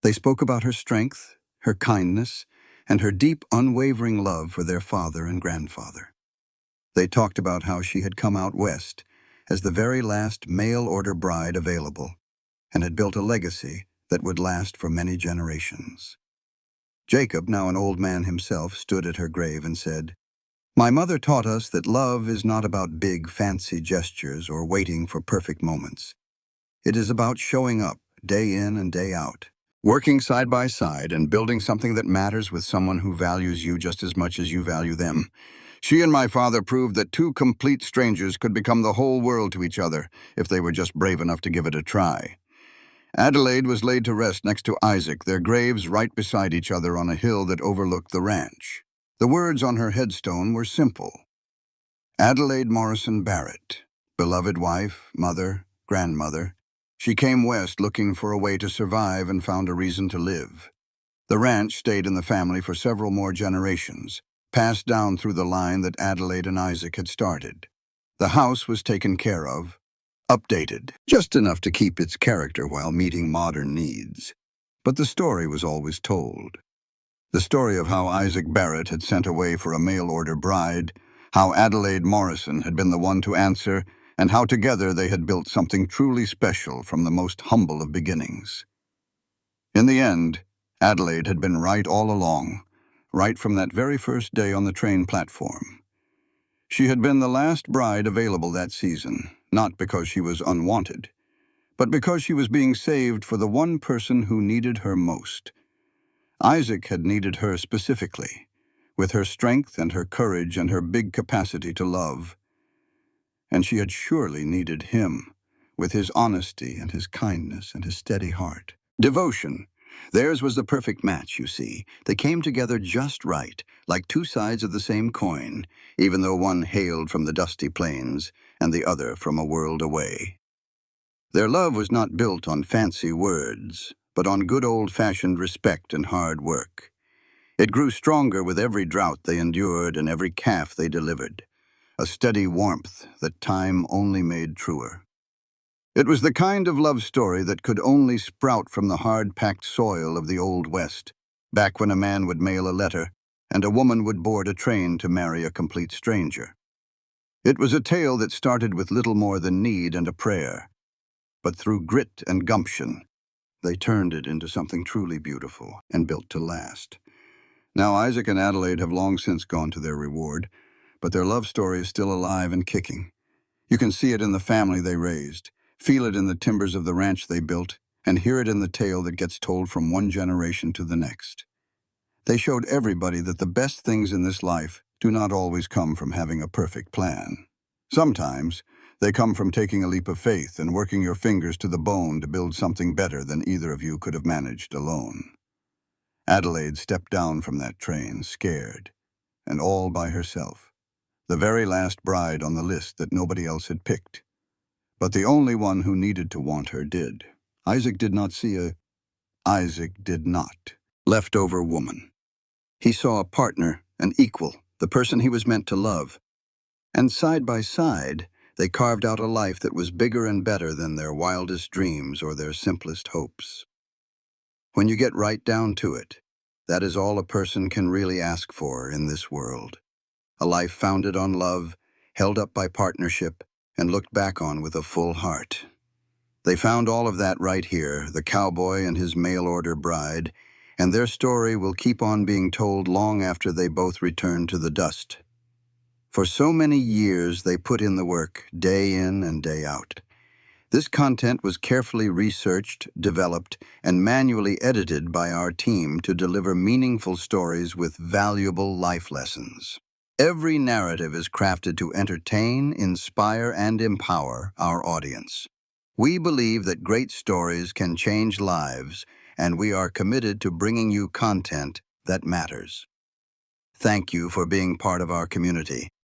They spoke about her strength, her kindness, and her deep, unwavering love for their father and grandfather. They talked about how she had come out west as the very last mail-order bride available and had built a legacy that would last for many generations. Jacob, now an old man himself, stood at her grave and said, "My mother taught us that love is not about big, fancy gestures or waiting for perfect moments. It is about showing up, day in and day out, working side by side and building something that matters with someone who values you just as much as you value them. She and my father proved that two complete strangers could become the whole world to each other if they were just brave enough to give it a try." Adelaide was laid to rest next to Isaac, their graves right beside each other on a hill that overlooked the ranch. The words on her headstone were simple. Adelaide Morrison Barrett, beloved wife, mother, grandmother. She came west looking for a way to survive and found a reason to live. The ranch stayed in the family for several more generations, passed down through the line that Adelaide and Isaac had started. The house was taken care of, updated, just enough to keep its character while meeting modern needs. But the story was always told. The story of how Isaac Barrett had sent away for a mail-order bride, how Adelaide Morrison had been the one to answer, and how together they had built something truly special from the most humble of beginnings. In the end, Adelaide had been right all along, right from that very first day on the train platform. She had been the last bride available that season, not because she was unwanted, but because she was being saved for the one person who needed her most. Isaac had needed her specifically, with her strength and her courage and her big capacity to love. And she had surely needed him, with his honesty and his kindness and his steady heart. Devotion. Theirs was the perfect match, you see. They came together just right, like two sides of the same coin, even though one hailed from the dusty plains and the other from a world away. Their love was not built on fancy words, but on good old-fashioned respect and hard work. It grew stronger with every drought they endured and every calf they delivered, a steady warmth that time only made truer. It was the kind of love story that could only sprout from the hard-packed soil of the Old West, back when a man would mail a letter and a woman would board a train to marry a complete stranger. It was a tale that started with little more than need and a prayer, but through grit and gumption, they turned it into something truly beautiful and built to last. Now Isaac and Adelaide have long since gone to their reward, but their love story is still alive and kicking. You can see it in the family they raised, feel it in the timbers of the ranch they built, and hear it in the tale that gets told from one generation to the next. They showed everybody that the best things in this life do not always come from having a perfect plan. Sometimes, they come from taking a leap of faith and working your fingers to the bone to build something better than either of you could have managed alone. Adelaide stepped down from that train, scared, and all by herself, the very last bride on the list that nobody else had picked. But the only one who needed to want her did. Isaac did not see a leftover woman. He saw a partner, an equal, the person he was meant to love. And side by side, they carved out a life that was bigger and better than their wildest dreams or their simplest hopes. When you get right down to it, that is all a person can really ask for in this world. A life founded on love, held up by partnership, and looked back on with a full heart. They found all of that right here, the cowboy and his mail-order bride, and their story will keep on being told long after they both return to the dust. For so many years, they put in the work, day in and day out. This content was carefully researched, developed, and manually edited by our team to deliver meaningful stories with valuable life lessons. Every narrative is crafted to entertain, inspire, and empower our audience. We believe that great stories can change lives, and we are committed to bringing you content that matters. Thank you for being part of our community.